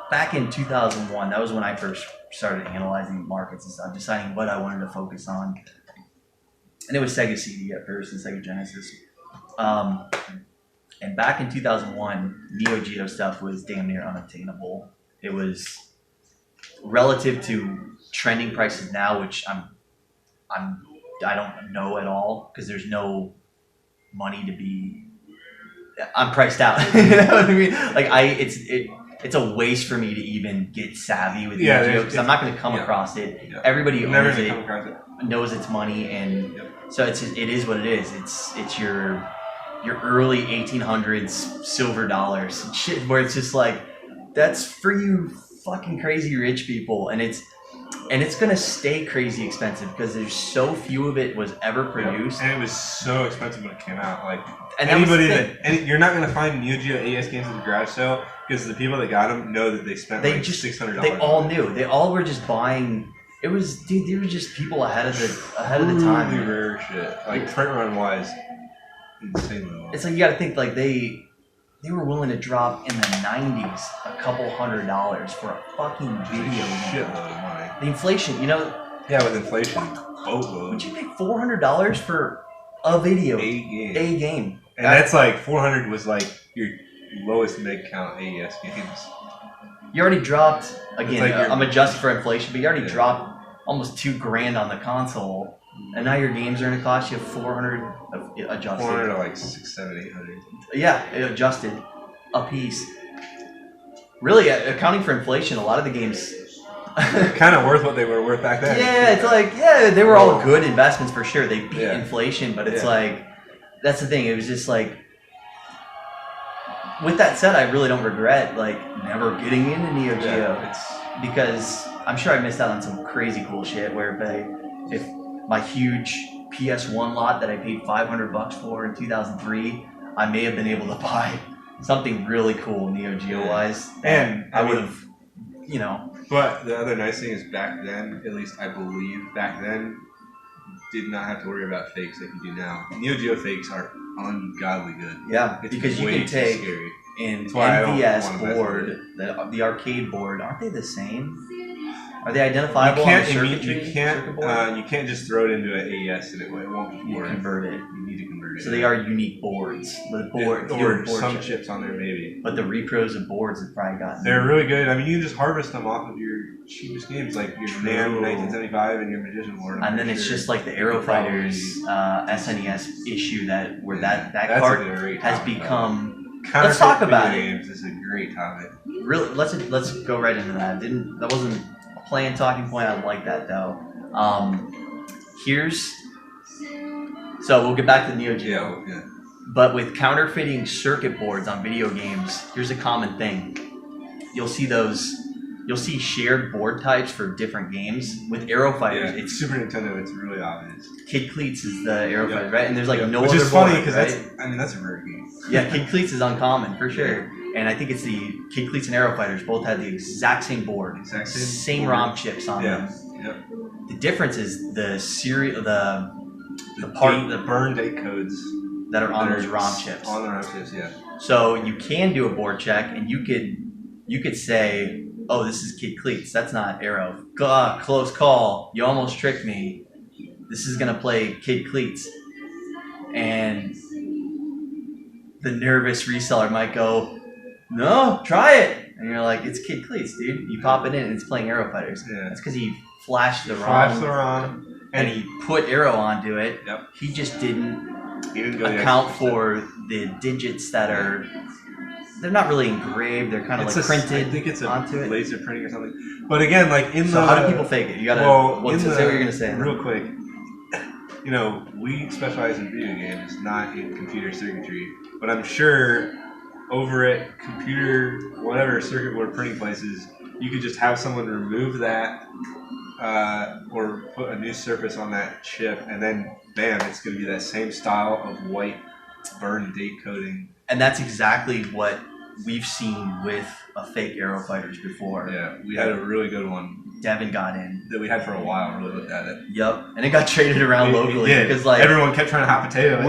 back in 2001, that was when I first started analyzing markets and stuff, deciding what I wanted to focus on. And it was Sega CD at first and Sega Genesis. And back in 2001, Neo Geo stuff was damn near unobtainable. It was relative to trending prices now, which I don't know at all because there's no money to be. I'm priced out. You know what I mean? Like it's a waste for me to even get savvy with Neo Geo because I'm not going to come across it. Yeah. Everybody owns it, knows it's money, and so it is what it is. It's your early 1800s silver dollars shit where it's just like that's for you fucking crazy rich people, and it's gonna stay crazy expensive because there's so few of it was ever produced. And it was so expensive when it came out. Like and you're not gonna find Neo Geo AES games at the garage sale because the people that got them know that they spent like $600. They all knew. They all were just buying. It was they were just people ahead of the time. Really rare shit. Like print run wise. Insanely low. It's like you got to think like they were willing to drop in the 90s a couple $100 for a fucking video game. Shitload of money. The inflation, you know. Yeah, with inflation, boatload. Would you pay $400 for a video? A game. And that's like 400 was like your lowest meg count AES games. You already dropped again. Like I'm adjusting for inflation, but you already dropped almost $2,000 on the console. And now your games are going to cost you $400 adjusted. 400 to like 600, 700, 800. Yeah, adjusted a piece. Really, accounting for inflation, a lot of the games kind of worth what they were worth back then. Yeah, it's like they were all good investments for sure. They beat inflation, but it's like that's the thing. It was just like. With that said, I really don't regret like never getting into Neo Geo because I'm sure I missed out on some crazy cool shit. Where if my huge PS1 lot that I paid $500 for in 2003, I may have been able to buy something really cool Neo Geo wise, and I would have, you know. But the other nice thing is back then, at least I believe back then, did not have to worry about fakes like you do now. Neo Geo fakes are ungodly good. Yeah, it's because you can take an NVS board, the arcade board. Aren't they the same? Are they identifiable on the you circuit board? you can't just throw it into an AES and it won't You work. convert it. You need to convert it. So they are unique boards. With board, or board some chip. chips on there maybe. But the repros of boards have probably gotten. They're really good. I mean, you can just harvest them off of your cheapest games, like your NAM 1975 and your Magician board. And then it's just like the Aero Fighters SNES issue where that card has become. Let's talk about it. This is a great topic. Really, let's go right into that. That wasn't a planned talking point. I like that though. So we'll get back to Neo Geo. Yeah. But with counterfeiting circuit boards on video games, here's a common thing. You'll see shared board types for different games. With Aero Fighters, it's Super Nintendo. It's really obvious. Kid Cleats is the Aero Fighter, right? And there's no Which other is funny board, because right? that's a rare game. Yeah, Kid Cleats is uncommon for sure. And I think it's the Kid Cleats and Aero Fighters both had the exact same board, same ROM chips on them. Yep. The difference is the burn date codes that are on those ROM chips. On the ROM chips, yeah. So you can do a board check, and you could say, "Oh, this is Kid Cleats. That's not Aero. God, close call. You almost tricked me. This is gonna play Kid Cleats." And the nervous reseller might go, "No, try it." And you're like, "It's Kid Cleats, dude. You pop it in, and it's playing Aero Fighters." Yeah. That's because he flashed the ROM. And he put Aero onto it. Yep. He just didn't go account for the digits that they're not really engraved. They're kind of like printed. I think it's onto it. Laser printing or something. But again, like So how do people fake it? You gotta say what you're gonna say. Real quick. We specialize in video games, not in computer circuitry. But I'm sure over at computer whatever circuit board printing places, you could just have someone remove that. Or put a new surface on that chip, and then bam, it's going to be that same style of white burn date coding. And that's exactly what we've seen with a fake Aero Fighters before. Yeah, we had a really good one. Devin got in. That we had for a while, really looked at it. Yep, and it got traded around locally because everyone kept trying to hot potato it.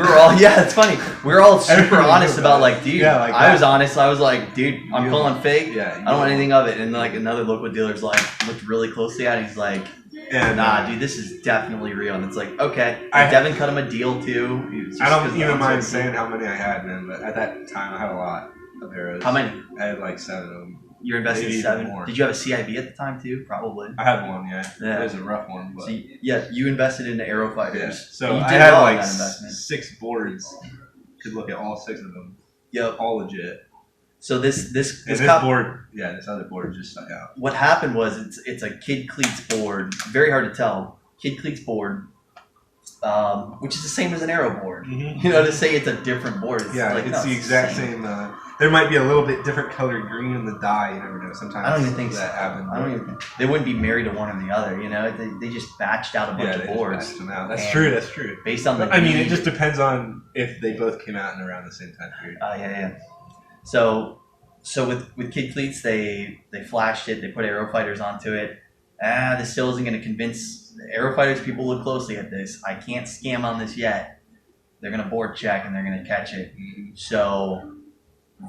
It's funny. We're all super honest about dude. Yeah, I was honest. I was like, dude, I'm pulling fake. Yeah, I don't want anything of it. And another local dealer's looked really closely at it. He's like, nah, dude, this is definitely real. And it's like, okay. Devin cut him a deal too. I don't even mind saying how many I had, man. But at that time, I had a lot of Aeros. How many? I had like 7 of them. You were invested in 7? More. Did you have a CIB at the time too? Probably. I had one, yeah. It was a rough one. But. So you invested into Aero Fighters. Yeah. So I had like 6 boards. Could look at all 6 of them. Yep. All legit. So this board, this other board just stuck out. What happened was it's a Kid Cleats board. Very hard to tell. Kid Cleats board, which is the same as an Aero board. Mm-hmm. To say it's a different board. It's it's the exact same. There might be a little bit different colored green in the die. You never know. Sometimes I don't even think that happens. I don't even think they wouldn't be married to one or the other. They just batched out a bunch of boards. Just batched them out. That's true. That's true. Based on it just depends on if they both came out in around the same time period. Yeah. So with Kid Cleats, they flashed it. They put Aero Fighters onto it. This still isn't going to convince Aero Fighters people. Look closely at this. I can't scam on this yet. They're going to board check and they're going to catch it. Mm-hmm. So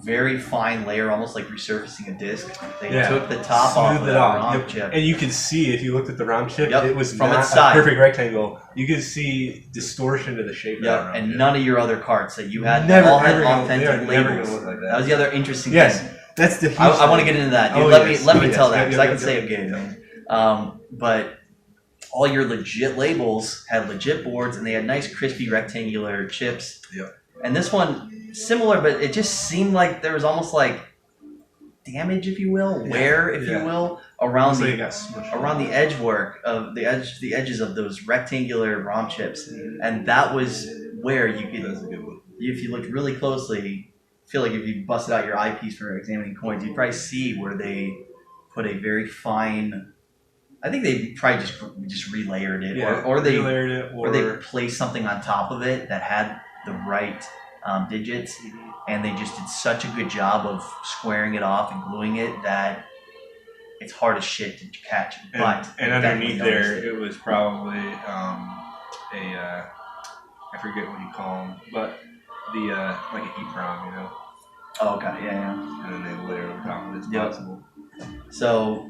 very fine layer, almost like resurfacing a disc. They took the top off of the ROM chip. And you can see, if you looked at the ROM chip, it was from not its side. A perfect rectangle. You could see distortion to the shape of that ROM chip. None of your other carts that you had never, all had never authentic labels. Look like that was the other interesting thing. That's the huge I want to get into that. Dude. Let me tell that because I can say it good, man. But all your legit labels had legit boards, and they had nice crispy rectangular chips. Yep. And this one, similar, but it just seemed like there was almost damage, if you will, wear, if you will, around the edge work of the edges of those rectangular ROM chips, and that was where you could, if you looked really closely, feel like if you busted out your eyepiece for examining coins, you'd probably see where they put a very fine. I think they probably just relayered it, or they relayered it, or they placed something on top of it that had the right digits, and they just did such a good job of squaring it off and gluing it that it's hard as shit to catch. But underneath there, it was probably I forget what you call them, but the like an EEPROM, Oh, okay, yeah. And then they layer on top of it. It's possible. So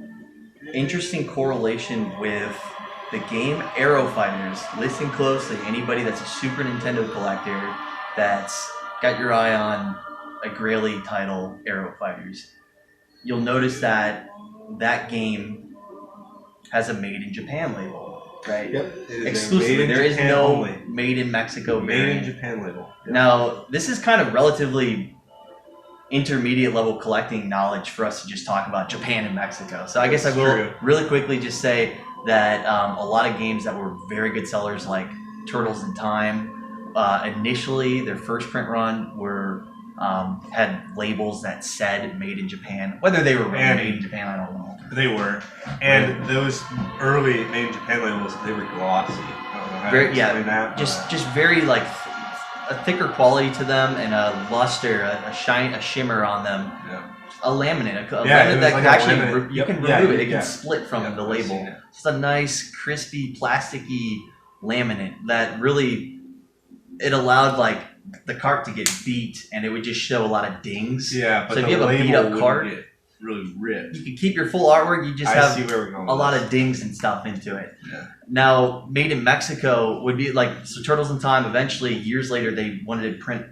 interesting correlation with the game Aero Fighters. Listen closely. Anybody that's a Super Nintendo collector that's got your eye on a Graily title, Aero Fighters, you'll notice that that game has a Made in Japan label, right? Yep. Exclusively. There is no Made in Mexico Made in variant. Japan label. Yep. Now, this is kind of relatively intermediate level collecting knowledge for us to just talk about Japan and Mexico. So I guess I will really quickly just say that a lot of games that were very good sellers, like Turtles in Time, initially their first print run were had labels that said Made in Japan. Whether they were really made in Japan, I don't know. They were, and those early Made in Japan labels, they were glossy. I don't know how to explain that. Just very like a thicker quality to them and a luster, a shine, a shimmer on them. Yeah. A laminate, a laminate that like actually you can remove it. It yeah. can split from the I've seen label. it. It's a nice, crispy, plasticky laminate that really it allowed like the cart to get beat, and it would just show a lot of dings. Yeah, but so if you have a beat up cart, get really ripped. you can keep your full artwork. You just have see where we're going a lot of dings and stuff into it. Yeah. Now, Made in Mexico would be like so. Turtles in Time. Eventually, years later, they wanted to print.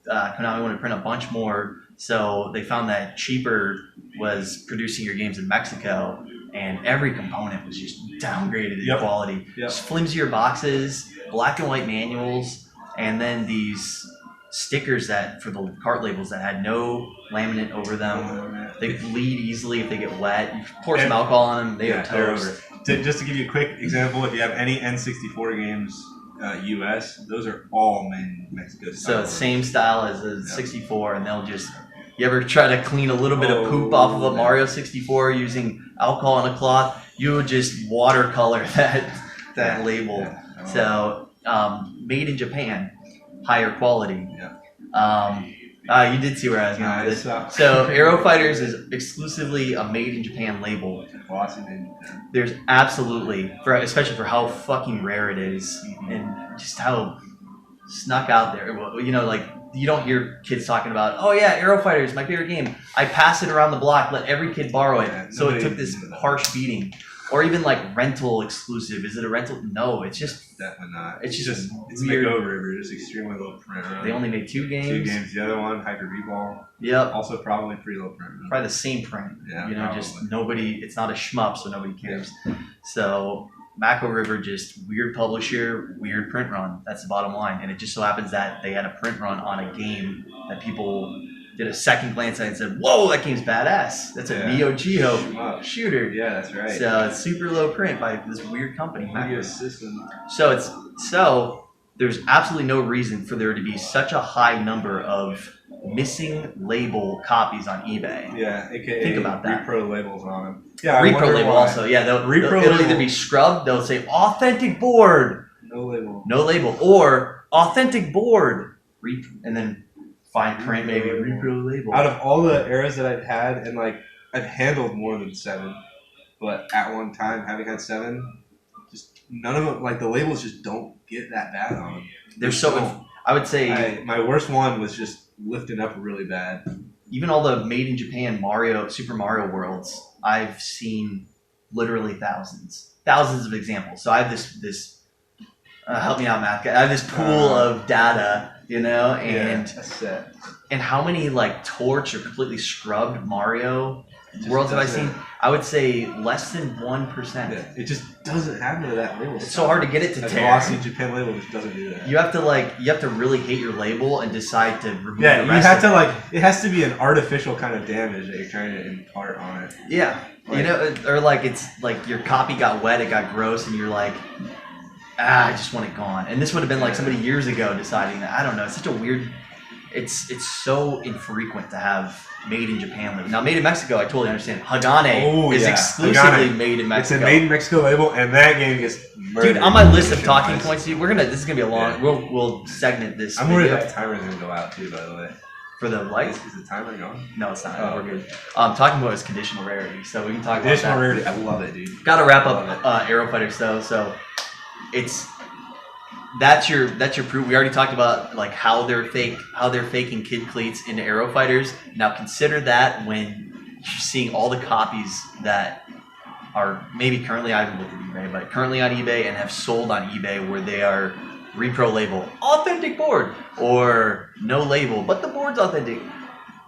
Konami wanted to print a bunch more, so they found that cheaper was producing your games in Mexico, and every component was just downgraded in quality. Just flimsier boxes, black and white manuals, and then these stickers that for the cart labels that had no laminate over them. They bleed easily if they get wet. You pour some alcohol on them, they are toast. Just to give you a quick example, if you have any N64 games, US, those are all made in Mexico. So same style as the 64, and they'll just. You ever try to clean a little bit of poop off of a Mario 64 using alcohol on a cloth? You would just watercolor that label. Yeah. So Made in Japan, higher quality. Yeah. You did see where I was going with this. So Aero Fighters is exclusively a Made in Japan label. There's absolutely, especially for how fucking rare it is, and just how snuck out there. You know, like you don't hear kids talking about, oh yeah, Aero Fighters, my favorite game. I pass it around the block, let every kid borrow it. So it took this harsh beating. Or even like rental exclusive. Is it a rental? No, it's just definitely not. It's just weird. Go River, just extremely low print run. They only made 2 games. 2 games. The other one, Hyper V-Ball. Yep. Also probably pretty low print run. Probably the same print. Yeah. You know, just nobody. It's not a shmup, so nobody cares. So Mako River, just weird publisher, weird print run. That's the bottom line. And it just so happens that they had a print run on a game that people did a second glance at and said, "Whoa, that game's badass. That's a Neo Geo shooter." Yeah, that's right. So it's super low print by this weird company. Media System. So there's absolutely no reason for there to be such a high number of missing label copies on eBay. Yeah, aka think about that. Repro labels on them. Yeah, repro label also. Yeah, it'll either be scrubbed. They'll say authentic board. No label, or authentic board. And then fine print maybe repro label. Out of all the eras that I've had, and like I've handled more than 7, but at one time having had 7, just none of them, like the labels just don't get that bad on them. They're so. I would say my worst one was just lifting up really bad. Even all the Made in Japan Super Mario worlds, I've seen literally thousands of examples. So I have this. Help me out, Matt. I have this pool of data. You know, and how many like torch or completely scrubbed Mario worlds have I seen? I would say less than 1%. Yeah, it just doesn't happen to that label. It's so hard to get it to tear. Glossy Japan label just doesn't do that. You have to really hate your label and decide to remove. Yeah, the you rest have to it. It has to be an artificial kind of damage that you're trying to impart on it. Yeah, you know, or like it's like your copy got wet, it got gross, and you're like. I just want it gone. And this would have been like somebody years ago deciding that. I don't know. It's such a weird. It's so infrequent to have Made in Japan label. Now, Made in Mexico, I totally understand. Hagane is exclusively Made in Mexico. It's a Made in Mexico label, and that game gets murdered. Dude, on my list of talking points, dude, this is gonna be a long. We'll segment this. I'm worried that timer's gonna go out too. By the way. For the lights? Is the timer going? No, it's not. Oh, we're good. Talking about is conditional rarity, so we can talk about that. Conditional rarity, I love it, dude. Got to wrap up Aero Fighters though, so it's. That's your proof. We already talked about like how they're faking kid cleats into Aero Fighters. Now consider that when you're seeing all the copies that are maybe currently, I haven't looked at eBay, but currently on eBay and have sold on eBay where they are repro label, authentic board, or no label, but the board's authentic.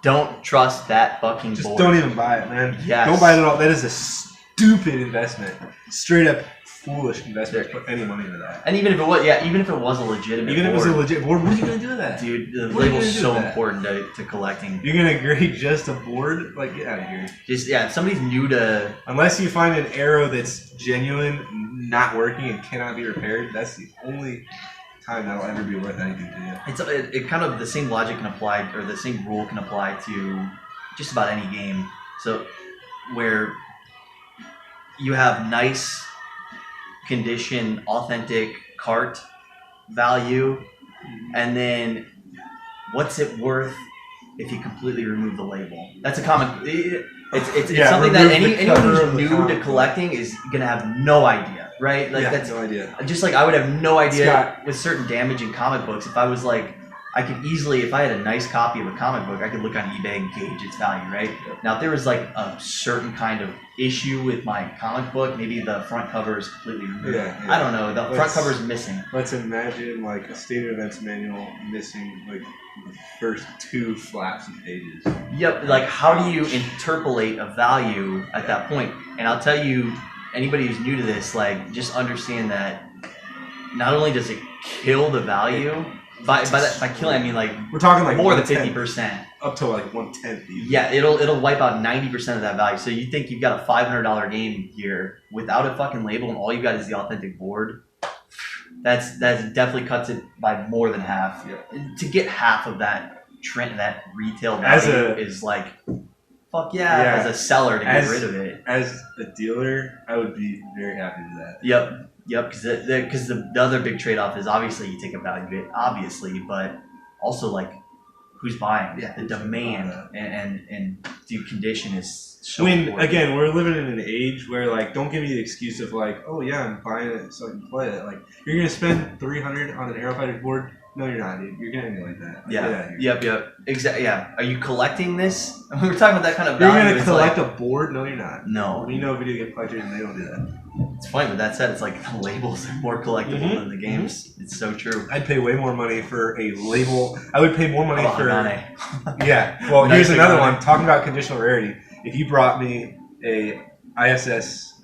Don't trust that fucking Just board. don't even buy it, man. Yes. Don't buy it at all. That is a stupid investment. Straight up foolish investment to put any money into that. And even if it was, even if it was a legitimate Even if it board, was a legit board, what are you gonna do with that? dude, the What are you label's gonna do so with that? important to collecting. You're gonna grade just a board? Like, get out of here. Just if somebody's new to, Unless you find an Aero that's genuine, not working, and cannot be repaired, that's the only time that'll ever be worth anything to you. it kind of the same logic can apply, or the same rule can apply to just about any game. So where you have nice condition, authentic cart value, and then what's it worth if you completely remove the label? That's a common. It's something that anyone who's new to collecting is gonna have no idea, right? Like that's no idea. just like I would have no idea Scott. with certain damage in comic books. If I was like, I could easily, if I had a nice copy of a comic book, I could look on eBay and gauge its value, right? Now, if there was like a certain kind of issue with my comic book, maybe the front cover is completely removed. Yeah. I don't know. The front cover is missing. Let's imagine like a state of events manual missing like the first 2 flaps of pages. Yep. Like, how do you interpolate a value at that point? And I'll tell you, anybody who's new to this, like, just understand that not only does it kill the value, by killing, I mean like We're talking like more than 1/10, 50%. up to like 1/10 even. Yeah, it'll wipe out 90% of that value. So you think you've got a $500 game here without a fucking label, and all you got is the authentic board? That's definitely cuts it by more than half. Yeah. To get half of that that retail value is like, fuck yeah, as a seller to get rid of it. As a dealer, I would be very happy with that. Yep, because the other big trade-off is obviously you take a value hit, obviously, but also like who's buying? Yeah, the demand and dude, condition is so. I mean, important. again, we're living in an age where like, don't give me the excuse of like, oh yeah, I'm buying it so I can play it. Like, you're gonna spend $300 on an Aero Fighters board. No, you're not, dude. You're getting it like that. Like, Yeah. get out of here. Yep. Exactly. Yeah. Are you collecting this? We're talking about that kind of You're value. gonna It's collect like, a board? No, you're not. no. We know video game collectors and they don't do that. It's funny, but that said, it's like the labels are more collectible than the games. It's so true. I'd pay way more money for a label. I would pay more money Oh, for. Hanane. Yeah. Well, Nice here's another Hanane. one. Talking about conditional rarity. If you brought me a ISS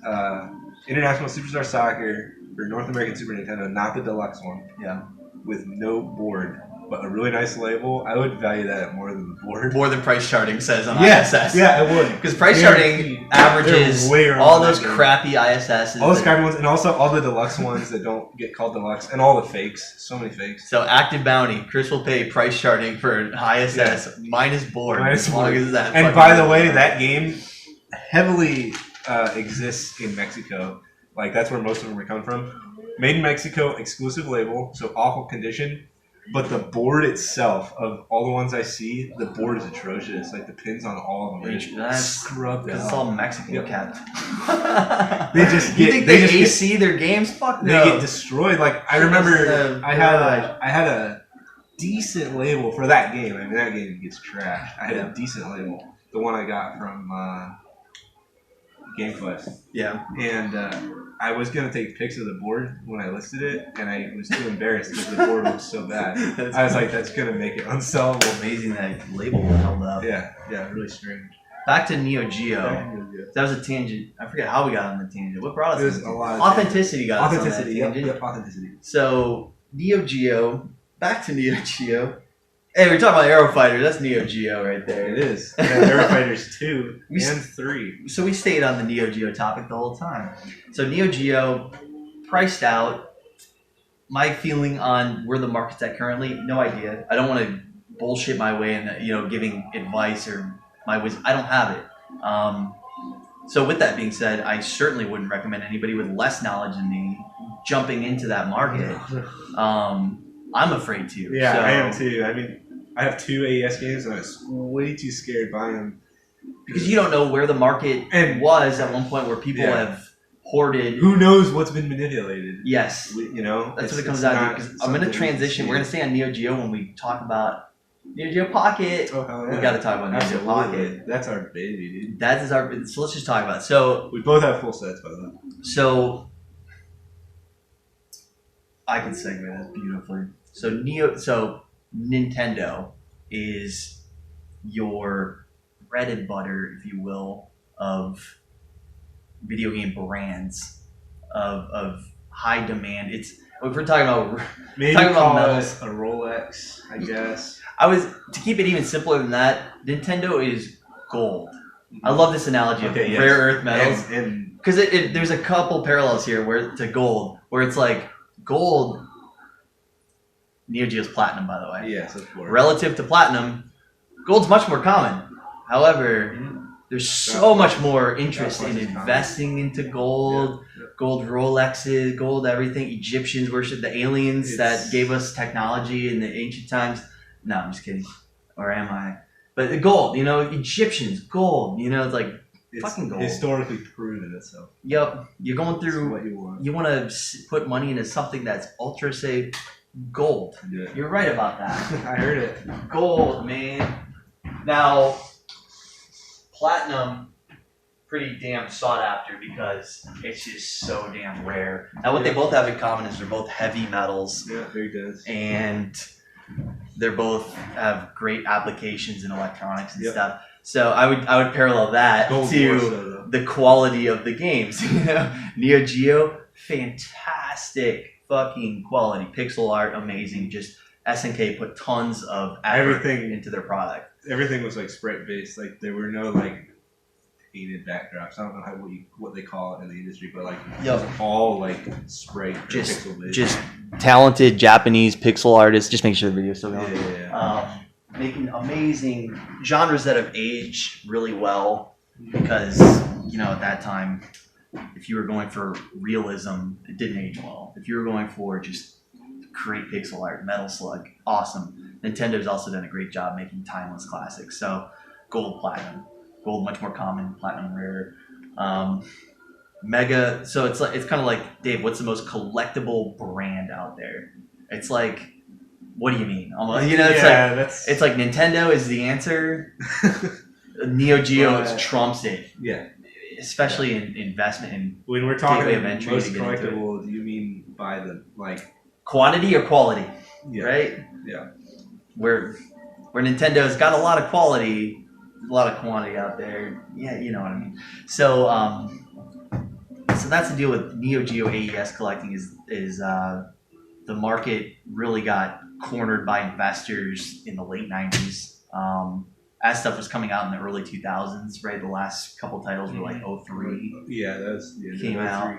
International Superstar Soccer for North American Super Nintendo, not the deluxe one, Yeah. with no board, but a really nice label, I would value that at more than the board. More than price charting says on Yeah, ISS. yeah, I would. Because price Guaranteed. charting averages They're way around all that those game. crappy ISSs. All those crappy ones, and also all the deluxe ones that don't get called deluxe, and all the fakes. So many fakes. So active bounty, Chris will pay price charting for an ISS minus board. Minus as long board. as that. And fucking by the way, board. that game heavily exists in Mexico. Like, that's where most of them are coming from. Made in Mexico, exclusive label, so awful condition. But the board itself, of all the ones I see, the board is atrocious. Like, the pins on all of them are That's scrubbed because out. it's all Mexican Yep. kept. They just You get- think they they just get- AC their games? Fuck They no. get destroyed. Like, I remember I had a decent label for that game. I mean, that game gets trashed. I had a decent label. The one I got from Game Quest. Yeah. And I was going to take pics of the board when I listed it, and I was too embarrassed because the board was so bad. I was like, that's going to make it unsellable. Amazing that label held up. Yeah, really strange. Back to Neo Geo. That was a tangent. I forget how we got on the tangent. What brought us? There's on the a lot of authenticity. Got us on that Authenticity, yep, tangent. authenticity. So Neo Geo. Back to Neo Geo. Hey, we're talking about Aero Fighter. That's Neo Geo right there. It is. Yeah, Aero Fighters 2 We and 3. So we stayed on the Neo Geo topic the whole time. So Neo Geo, priced out. My feeling on where the market's at currently, no idea. I don't want to bullshit my way in, giving advice or my wisdom. I don't have it. So with that being said, I certainly wouldn't recommend anybody with less knowledge than me jumping into that market. I'm afraid to. Yeah, So- I am too. I mean, I have 2 AES games, and I was way too scared buying them. Because you don't know where the market was at one point where people have hoarded. Who knows what's been manipulated? Yes. You know? That's what it comes down to. Because I'm going to transition. We're going to stay on Neo Geo when we talk about Neo Geo Pocket. Oh hell yeah! We got to talk about Neo Geo Pocket. That's our baby, dude. That is our. So let's just talk about it. So we both have full sets, by the way. So I can segue that beautifully. So Nintendo is your bread and butter, if you will, of video game brands of high demand. It's if we're talking about maybe talking call about metals, it a Rolex, I guess. To keep it even simpler than that. Nintendo is gold. I love this analogy of rare earth metals because there's a couple parallels here where to gold, where it's like gold. Neo Geo's platinum, by the way. Yes, of course. Relative to platinum, gold's much more common. However, there's so much more interest in investing into gold, gold Rolexes, gold everything. Egyptians worship the aliens that gave us technology in the ancient times. No, I'm just kidding. Or am I? But the gold, Egyptians, gold, it's like fucking gold. Historically proven itself. Yep. You're going through, what you want. You want to put money into something that's ultra safe. Gold. Yeah. You're right about that. I heard it. Gold, man. Now, platinum, pretty damn sought after because it's just so damn rare. Now, what they both have in common is they're both heavy metals. Yeah, very good. And they're both have great applications in electronics and stuff. So I would parallel that to the quality of the games. Neo Geo, fantastic fucking quality, pixel art, amazing. Just SNK put tons of effort into their product. Everything was like sprite based. Like there were no like painted backdrops. I don't know what they call it in the industry, but like it was all like sprite, pixel based. Just talented Japanese pixel artists. Just make sure the video's still going. Yeah. Making amazing genres that have aged really well because at that time, if you were going for realism, it didn't age well. If you were going for just great pixel art, Metal Slug, awesome. Nintendo's also done a great job making timeless classics. So gold, platinum. Gold much more common, platinum rare. Mega. So it's kind of like, Dave, what's the most collectible brand out there? It's like, what do you mean? It's like Nintendo is the answer. Neo Geo trumps it. Yeah. Especially in investment and when we're talking of entry most to get collectible, do you mean by the quantity or quality? Yeah. Right? Yeah. Where Nintendo's got a lot of quality, a lot of quantity out there. Yeah, you know what I mean. So so that's the deal with Neo Geo AES collecting is the market really got cornered by investors in the late 90s. As stuff was coming out in the early 2000s, right? The last couple titles were like 03. Yeah, that's came out.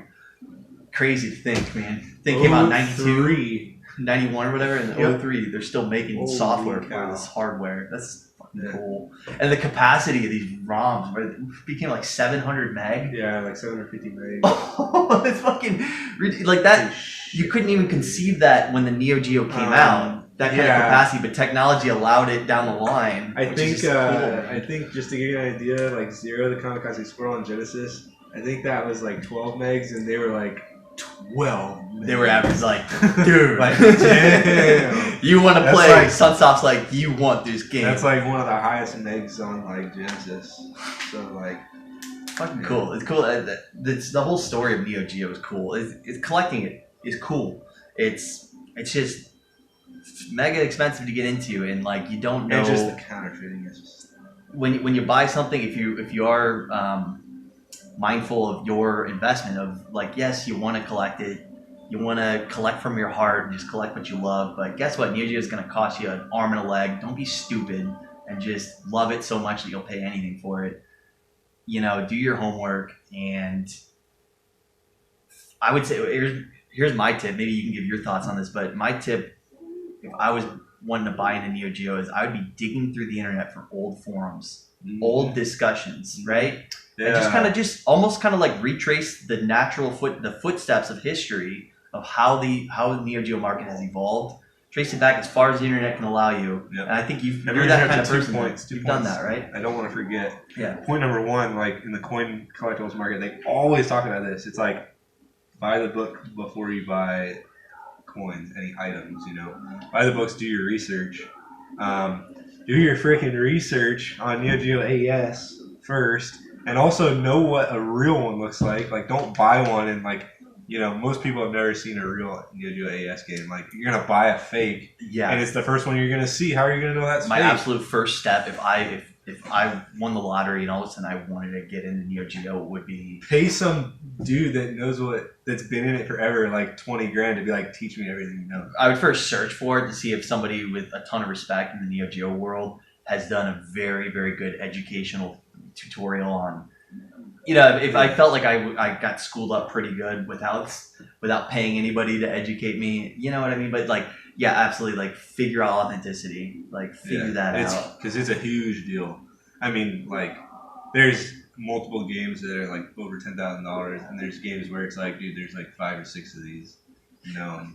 Crazy to think, man. They came out in 92, 91 or whatever, and 03, they're still making software for this hardware. That's fucking cool. And the capacity of these ROMs, right? It became like 700 meg. Yeah, like 750 meg. Oh, it's fucking like that. You couldn't even conceive that when the Neo Geo came out. That kind of capacity, but technology allowed it down the line. I think just to give you an idea, like Zero, the Kamikaze Squirrel on Genesis, I think that was like 12 megs, and they were like 12 megs. They were average like, dude, like damn. You want to play? Sunsoft's like, you want this game. That's like one of the highest megs on like Genesis. So like, fucking cool. It's cool. The whole story of Neo Geo is cool. It's collecting it is cool. It's just mega expensive to get into, and like you don't know. And just the counterfeiting is just when you buy something, if you are mindful of your investment of like, yes, you want to collect it, you want to collect from your heart and just collect what you love, but guess what? Neo Geo is going to cost you an arm and a leg. Don't be stupid and just love it so much that you'll pay anything for it. Do your homework, and I would say here's my tip. Maybe you can give your thoughts on this, but my tip, if I was wanting to buy into Neo Geo, is I would be digging through the internet for old forums, old discussions, right? Yeah. And almost like retrace the the footsteps of history of how the Neo Geo market has evolved. Trace it back as far as the internet can allow you. Yep. And I think you're that kind of person. You've done that, right? I don't want to forget. Yeah. Point number one, like in the coin collectibles market, they always talk about this. It's like, buy the book before you buy coins, any items, buy the books, do your research. do your freaking research on Neo Geo AES first, and also know what a real one looks like. Like, don't buy one and like, most people have never seen a real Neo Geo AES game. Like, you're gonna buy a fake, Yeah. and it's the first one you're gonna see. How are you gonna know that's my fake? absolute first step if I won the lottery and all of a sudden I wanted to get into Neo Geo would be Pay some dude that knows that's been in it forever, like 20 grand, to be like, teach me everything you know. I would first search for it to see if somebody with a ton of respect in the Neo Geo world has done a very, very good educational tutorial on, if I felt like I got schooled up pretty good without paying anybody to educate me, you know what I mean? But like, yeah, absolutely, like figure out authenticity, like figure that out. Because it's a huge deal. I mean, like, there's multiple games that are like over $10,000, and there's games where it's like, dude, there's like 5 or 6 of these.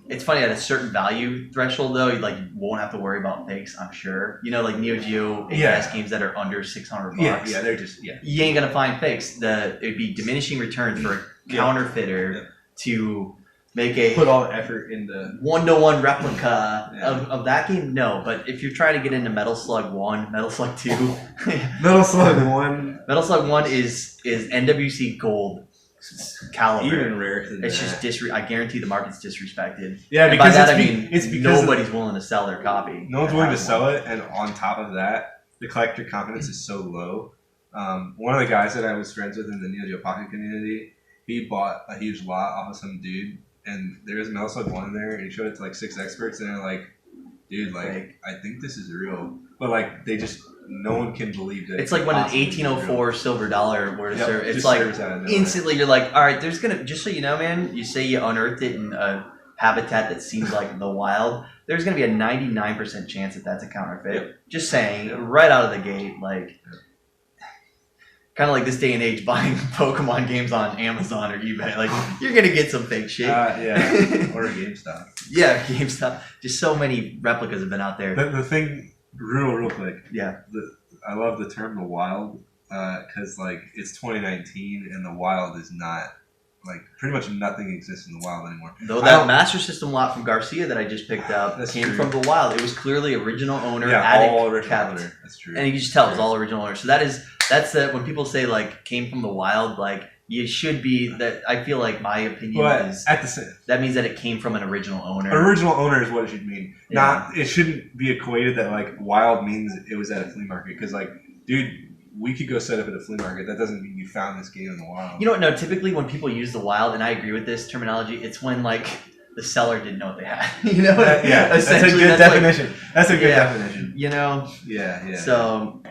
It's funny, at a certain value threshold though, you won't have to worry about fakes, I'm sure. Like Neo Geo AES games that are under $600. Yeah, they're just You ain't gonna find fakes. It'd be diminishing returns for a counterfeiter to make a put all the effort into 1-to-1 replica of that game. No, but if you're trying to get into Metal Slug 1, Metal Slug 2, Metal Slug 1, Metal Slug 1 is NWC gold caliber. Even rare than it's that. just I guarantee the market's disrespected. Yeah, and because by that I mean it's because nobody's willing to sell their copy. No one's willing to sell it, and on top of that, the collector confidence is so low. One of the guys that I was friends with in the Neo Geo Pocket community, he bought a huge lot off of some dude, and there was Metal Slug 1 in there, and he showed it to like 6 experts, and they're like, dude, like, I think this is real. But like, no one can believe that. It's like when an 1804 silver dollar were to serve. It's like instantly you're like, all right, there's gonna, just so you know, man, you say you unearthed it in a habitat that seems like the wild. There's gonna be a 99% chance that that's a counterfeit. Yep. Just saying, right out of the gate, like. Kind of like this day and age, buying Pokemon games on Amazon or eBay. Like, you're going to get some fake shit. Yeah. Or GameStop. Yeah, GameStop. Just so many replicas have been out there. The thing, real quick. Yeah. I love the term the wild, because, like, it's 2019 and the wild is not, like, pretty much nothing exists in the wild anymore. Though that Master System lot from Garcia that I just picked up came true. from the wild. It was clearly original owner. Yeah, all original owner. That's true. And you can just tell it was all original owner. So that's when people say, like, came from the wild, like, you should be, that I feel like my opinion is at the same, that means that it came from an original owner. Original owner is what it should mean. Yeah. It shouldn't be equated that like wild means it was at a flea market, because like, dude, we could go set up at a flea market. That doesn't mean you found this game in the wild. You know what? No, typically when people use the wild, and I agree with this terminology, it's when like the seller didn't know what they had. You know? Yeah, that's a good definition. That's a good definition. You know? Yeah. So,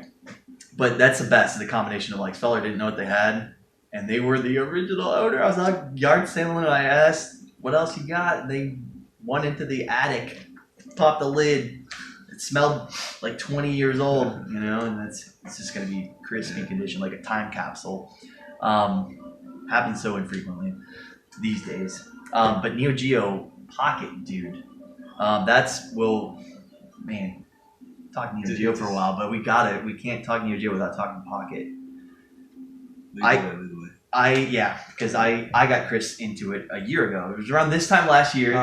but that's the best, the combination of like seller didn't know what they had, and they were the original owner. I was like yard selling, and I asked, "What else you got?" They went into the attic, popped the lid. It smelled like 20 years old, you know, and it's just gonna be crisp in condition, like a time capsule. Happens so infrequently these days. But Neo Geo Pocket, dude, talk Neo Geo for a while, but we can't talk Neo Geo without talking Pocket. Because I got Cris into it a year ago. It was around this time last year.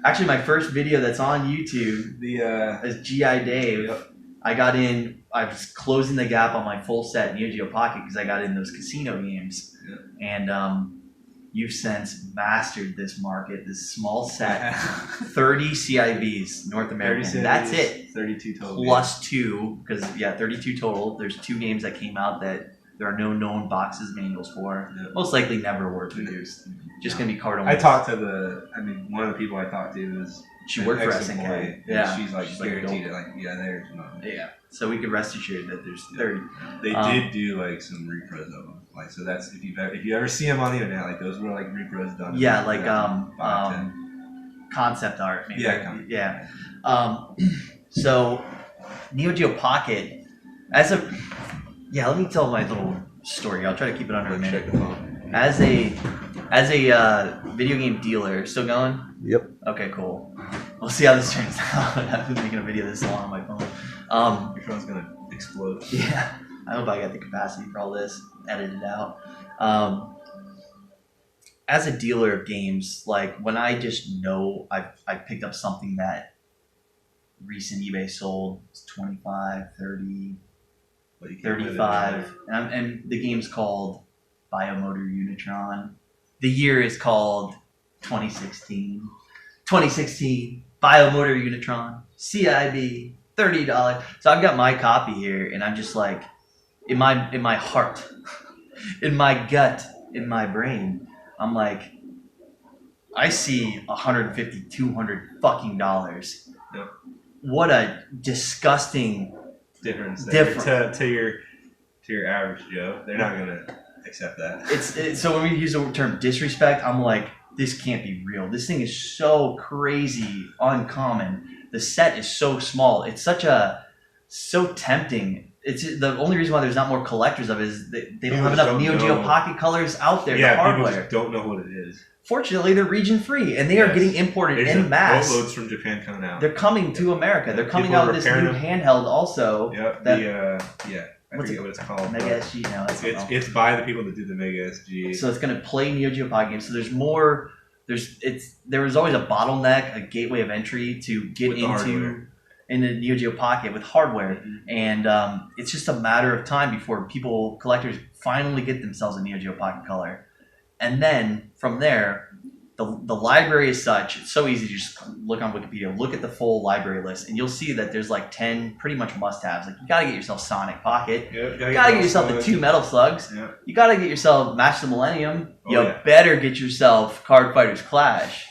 Actually, my first video that's on YouTube is GI Dave. Yep. I got in. I was closing the gap on my full set Neo Geo Pocket because I got in those casino games, and you've since mastered this market. This small set, 30 CIVs, North American. CIVs, that's it. 32 total. Plus 2, because 32 total. There's 2 games that came out that there are no known boxes manuals for. Yeah. Most likely never were produced. Just gonna be card only. I talked to one of the people I talked to was she worked for SNK. Yeah, she's like guaranteed it. Like, there's none. Yeah, so we can rest assured that there's 30. They did do like some repros of them. Like, so that's if you ever see them on the internet, like those were like repros done. Yeah, like concept art. Maybe. Yeah. So Neo Geo Pocket let me tell my little story. I'll try to keep it under a minute. As a video game dealer, still going? Yep. Okay, cool. We'll see how this turns out. I've been making a video this long on my phone. Your phone's gonna explode. Yeah. I hope I got the capacity for all this. Edit it out. As a dealer of games, like when I just know I've picked up something that recent eBay sold. It's 25, 30, But you can't live in 35. And the game's called Biomotor Unitron. The year is called 2016. 2016 Biomotor Unitron CIB $30. So I've got my copy here, and I'm just like, in my heart, in my gut, in my brain, I'm like, I see 150, 200 fucking dollars. Yep. What a disgusting difference difference to your average Joe. They're not gonna accept that. It's so when we use the term disrespect, I'm like, this can't be real. This thing is so crazy uncommon. The set is so small. It's so tempting. It's the only reason why there's not more collectors of it is they don't have enough Neo Geo Pocket colors out there. Yeah, the hardware. people just don't know what it is. Fortunately, they're region free, and they are getting imported en masse. Boatloads from Japan coming out. They're coming to America. They're coming out with this new handheld also. Yep. I forget what it's called. Mega SG now. It's by the people that do the Mega SG. So it's going to play Neo Geo Pocket games. So there's more. There was always a bottleneck, a gateway of entry to get into Neo Geo Pocket with hardware, and it's just a matter of time before collectors finally get themselves a Neo Geo Pocket Color, and then from there, the library is such, it's so easy to just look on Wikipedia, look at the full library list, and you'll see that there's like 10 pretty much must-haves. Like, you gotta get yourself Sonic Pocket, you gotta get yourself the 2 Metal Slugs, you gotta get yourself Match the Millennium, better get yourself Card Fighters Clash,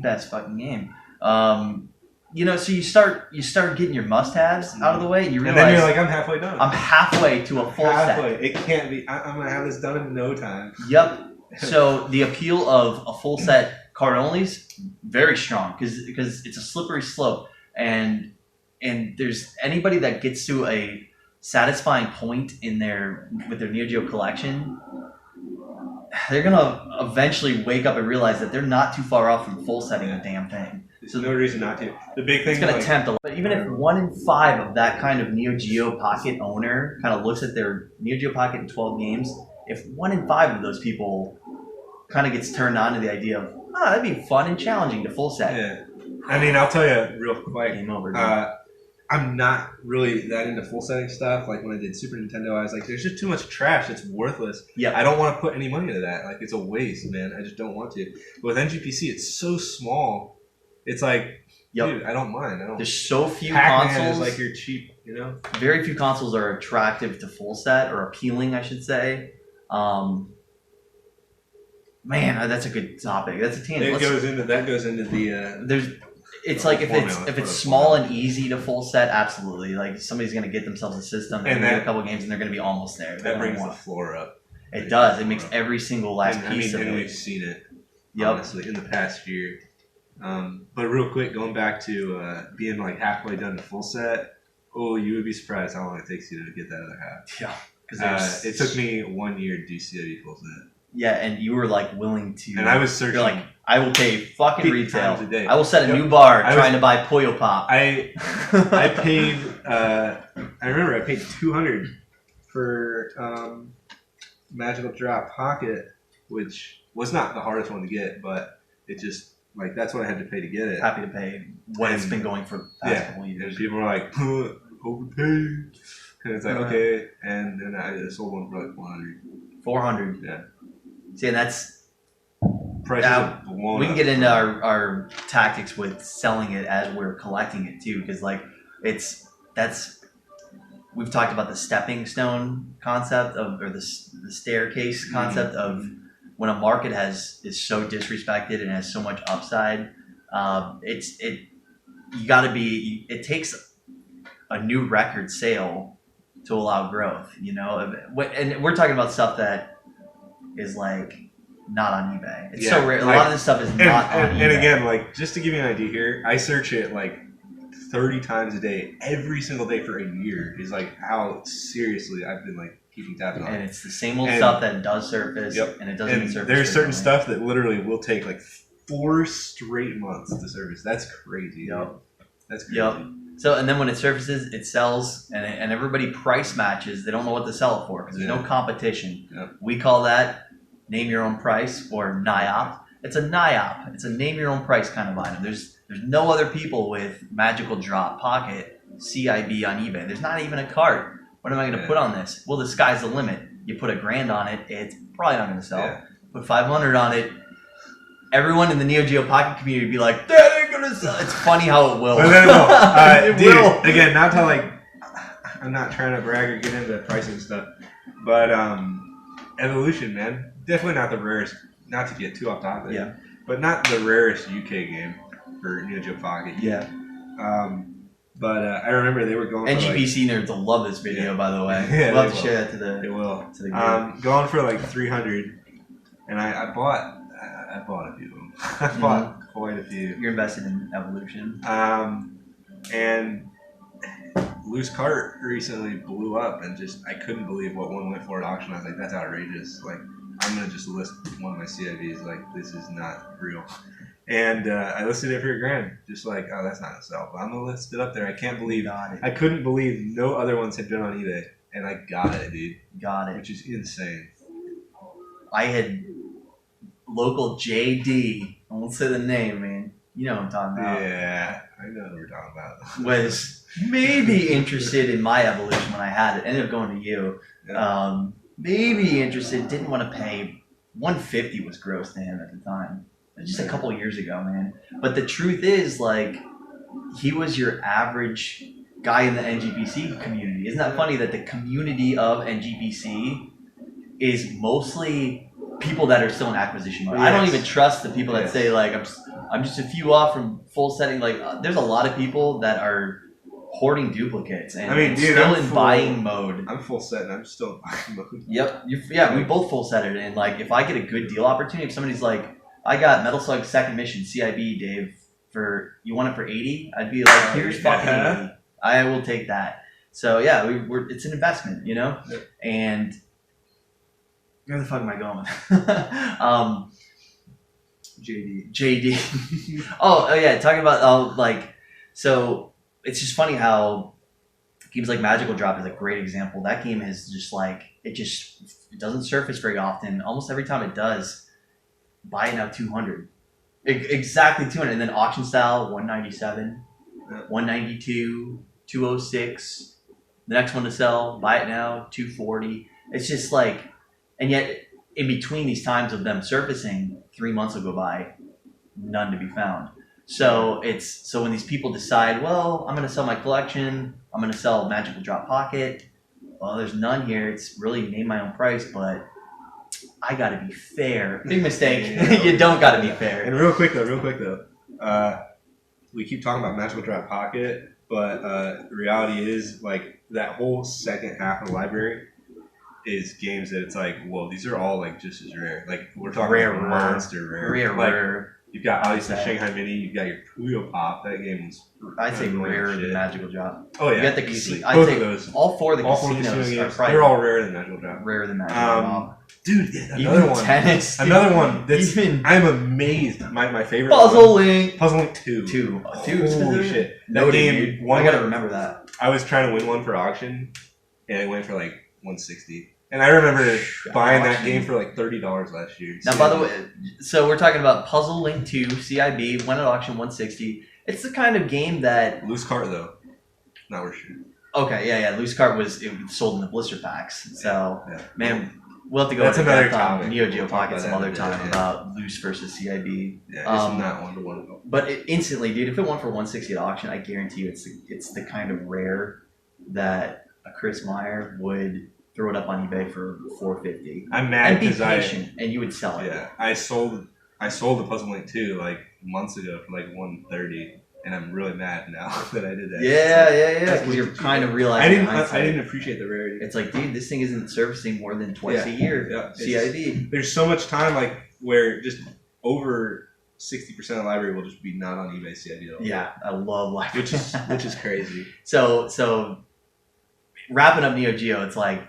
best fucking game. So you start getting your must-haves out of the way, and you realize, and then you're like, I'm halfway done. I'm halfway to a full set. It can't be. I'm gonna have this done in no time. Yep. So the appeal of a full set card only is very strong because it's a slippery slope, and there's anybody that gets to a satisfying point with their Neo Geo collection, they're gonna eventually wake up and realize that they're not too far off from full setting a damn thing. There's no reason not to. The big thing it's going to tempt a lot. But even if 1 in 5 of that kind of Neo Geo Pocket owner kind of looks at their Neo Geo Pocket in 12 games, if 1 in 5 of those people kind of gets turned on to the idea of, that'd be fun and challenging to full set. Yeah. I mean, I'll tell you real quick. Game over. I'm not really that into full setting stuff. Like when I did Super Nintendo, I was like, there's just too much trash. It's worthless. Yeah. I don't want to put any money into that. Like, it's a waste, man. I just don't want to. But with NGPC, it's so small. It's like, dude, I don't mind. There's so few Pac-Man consoles. is like you're cheap, you know? Very few consoles are attractive to full set, or appealing, I should say. Man, that's a good topic. That's a tangent. That goes into the. It's like if it's small and easy to full set, absolutely. Like, somebody's gonna get themselves a system and get a couple games, and they're gonna be almost there. That brings the floor up. It does. It makes every single last piece of it. And we've seen it. Honestly, in the past year. But real quick, going back to being like halfway done to full set, you would be surprised how long it takes you to get that other half. Yeah, because it took me 1 year to do CIB full set. Yeah, and you were like willing to. And I was searching. You're like, I will pay fucking retail. A day. I will set a new bar trying to buy Puyo Pop. I paid. I remember I paid $200 for Magical Drop Pocket, which was not the hardest one to get, but it just. Like, that's what I had to pay to get it. Happy to pay what it's been going for the past couple years. And people were like, overpaid. And it's like, okay. And then I sold one for like $400. 400. Yeah. See, and that's... Prices have blown up. We can get into our tactics with selling it as we're collecting it, too. Because, like, we've talked about the stepping stone concept, or the staircase concept of... When a market is so disrespected and has so much upside, it takes a new record sale to allow growth, you know. And we're talking about stuff that is like not on eBay. It's so rare. A lot of this stuff is not on eBay. And again, like, just to give you an idea here, I search it like 30 times a day, every single day for a year. Is like how seriously I've been like. Keeping tabs on. And it's the same old stuff that does surface, and it doesn't surface. There's certain stuff that literally will take like 4 straight months to surface. That's crazy. That's crazy. So, and then when it surfaces, it sells, and everybody price matches. They don't know what to sell it for because there's no competition. We call that name your own price, or NIOP, It's a NIOP. It's a name your own price kind of item. There's no other people with magical drop pocket CIB on eBay. There's not even a cart. What am I going to put on this? Well, the sky's the limit. You put $1,000 on it, it's probably not going to sell. Yeah. Put 500 on it. Everyone in the Neo Geo Pocket community would be like, that ain't gonna sell. It's funny how it will. But then it will. Dude, will. Again, not to like, I'm not trying to brag or get into pricing stuff, but Evolution, man, definitely not the rarest. Not to get too off topic, Yeah. but not the rarest UK game for Neo Geo Pocket. Yeah. But I remember they were going. NGPC nerds will love this video, by the way. Yeah, we'll have to share that to the. They will. To the group. Going for like 300, and I bought a few of them. I bought quite a few. You're invested in Evolution. And Loose Cart recently blew up, and just I couldn't believe what one went for at auction. I was like, that's outrageous. Like, I'm gonna just list one of my CIVs. Like, this is not real. And I listed it for $1,000. Just like, oh, that's not gonna sell. But I'm gonna list it up there. I can't believe I couldn't believe no other ones had been on eBay, and I got it, dude. Got it. Which is insane. I had local JD. I won't say the name, man. You know what I'm talking about. Yeah, I know what we're talking about. Was maybe interested in my Evolution when I had it. Ended up going to you. Yeah. Maybe interested. Didn't want to pay. $150 was gross to him at the time. Just a couple of years ago, man. But the truth is, like, he was your average guy in the NGPC community. Isn't that funny that the community of NGPC is mostly people that are still in acquisition mode? Yes. I don't even trust the people that say, like, I'm just a few off from full setting. Like, there's a lot of people that are hoarding duplicates and still in buying mode. I'm full set and I'm still in buying mode. Yep. We both full setted. And, like, if I get a good deal opportunity, if somebody's like, I got Metal Slug Second Mission CIB, Dave. You want it for 80? I'd be like, here's fucking 80. I will take that. So yeah, it's an investment, you know. Yep. And where the fuck am I going? JD. oh yeah, talking about so it's just funny how games like Magical Drop is a great example. That game is just like it doesn't surface very often. Almost every time it does. Buy it now 200, exactly 200, and then auction style 197, 192, 206. The next one to sell, buy it now 240. It's just like, and yet in between these times of them surfacing, 3 months will go by, none to be found. So when these people decide, well, I'm going to sell my collection, I'm going to sell Magical Drop Pocket. Well, there's none here. It's really name my own price, but I gotta be fair. Big mistake. Yeah. You don't gotta be fair. And real quick though, we keep talking about Magical Drop Pocket, but the reality is like that whole second half of the library is games that it's like, whoa, these are all like just as rare. Like we're talking rare, monster rare. Rare. You've got obviously Shanghai Mini. You've got your Puyo Pop. That game was. I'd say rarer than Magical Drop. Oh yeah, you got the casino. Both of those. All four of the casinos casino are probably they're all rarer than Magical Drop. Rarer than Magical Drop. Dude, another one. Tennis, dude. Another one. I'm amazed. My favorite. Puzzle Link 2. Holy shit! That game. I gotta remember that. I was trying to win one for auction, and it went for like 160. And I remember buying that game for like $30 last year. Now, by the way, so we're talking about Puzzle Link 2 CIB, went at auction 160. It's the kind of game that Loose Cart though, not worth shit. Okay, yeah. Loose Cart was sold in the blister packs. So, man, we'll have to go That's into another that topic. Neo Geo Pocket some other time yeah. about loose versus CIB. Yeah, it's not one to one. But instantly, dude, if it went for 160 at auction, I guarantee you it's the kind of rare that a Chris Meyer would throw it up on eBay for $450. I'm mad and be patient, and you would sell it. Yeah, I sold the Puzzle Link 2 like months ago for like $130. And I'm really mad now that I did that. Yeah. Because you're kind of realizing. I didn't appreciate the rarity. It's like, dude, this thing isn't surfacing more than twice a year. Yeah, CID. There's so much time like where just over 60% of the library will just be not on eBay CID at all. Yeah, I love library. which is crazy. So wrapping up Neo Geo, it's like,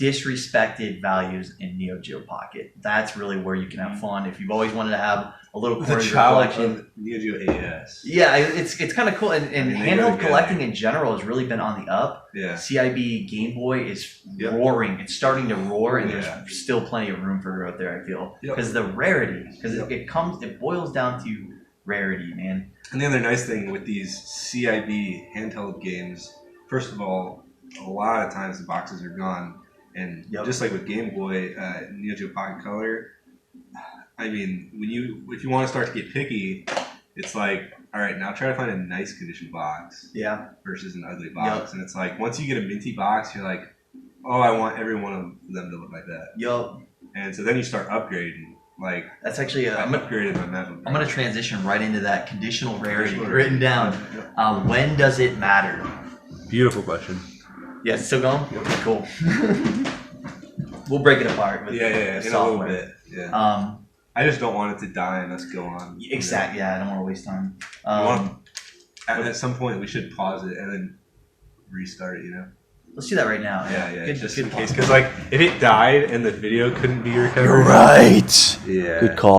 disrespected values in Neo Geo Pocket. That's really where you can have fun. If you've always wanted to have a little The corner of your child collection. of Neo Geo AS. Yeah, it's kind of cool. And I mean, they handheld really get collecting it. in general has really been on the up. Yeah. CIB Game Boy is Yep. roaring. It's starting to roar, and Yeah. there's still plenty of room for growth there, I feel. Yep. Because the rarity, because Yep. it boils down to rarity, man. And the other nice thing with these CIB handheld games, first of all, a lot of times the boxes are gone. And Yep. just like with Game Boy, Neo Geo Pocket Color, I mean, if you want to start to get picky, it's like, all right, now try to find a nice condition box Yeah. versus an ugly box. And it's like, once you get a minty box, you're like, oh, I want every one of them to look like that. Yup. And so then you start upgrading. Like, That's actually I upgraded my Magic. I'm gonna transition right into that conditional rarity Conditional written rarity. down. When does it matter? Beautiful question. Yeah, it's still going? Yep. Cool. We'll break it apart with Yeah, the in a little software. bit. Yeah. I just don't want it to die and us go on. Exactly. Yeah, I don't want to waste time. At some point, we should pause it and then restart it. Let's do that right now. Yeah. Good, just good in case, pause. because like if it died and the video couldn't be recovered. You're right. Yeah. Good call.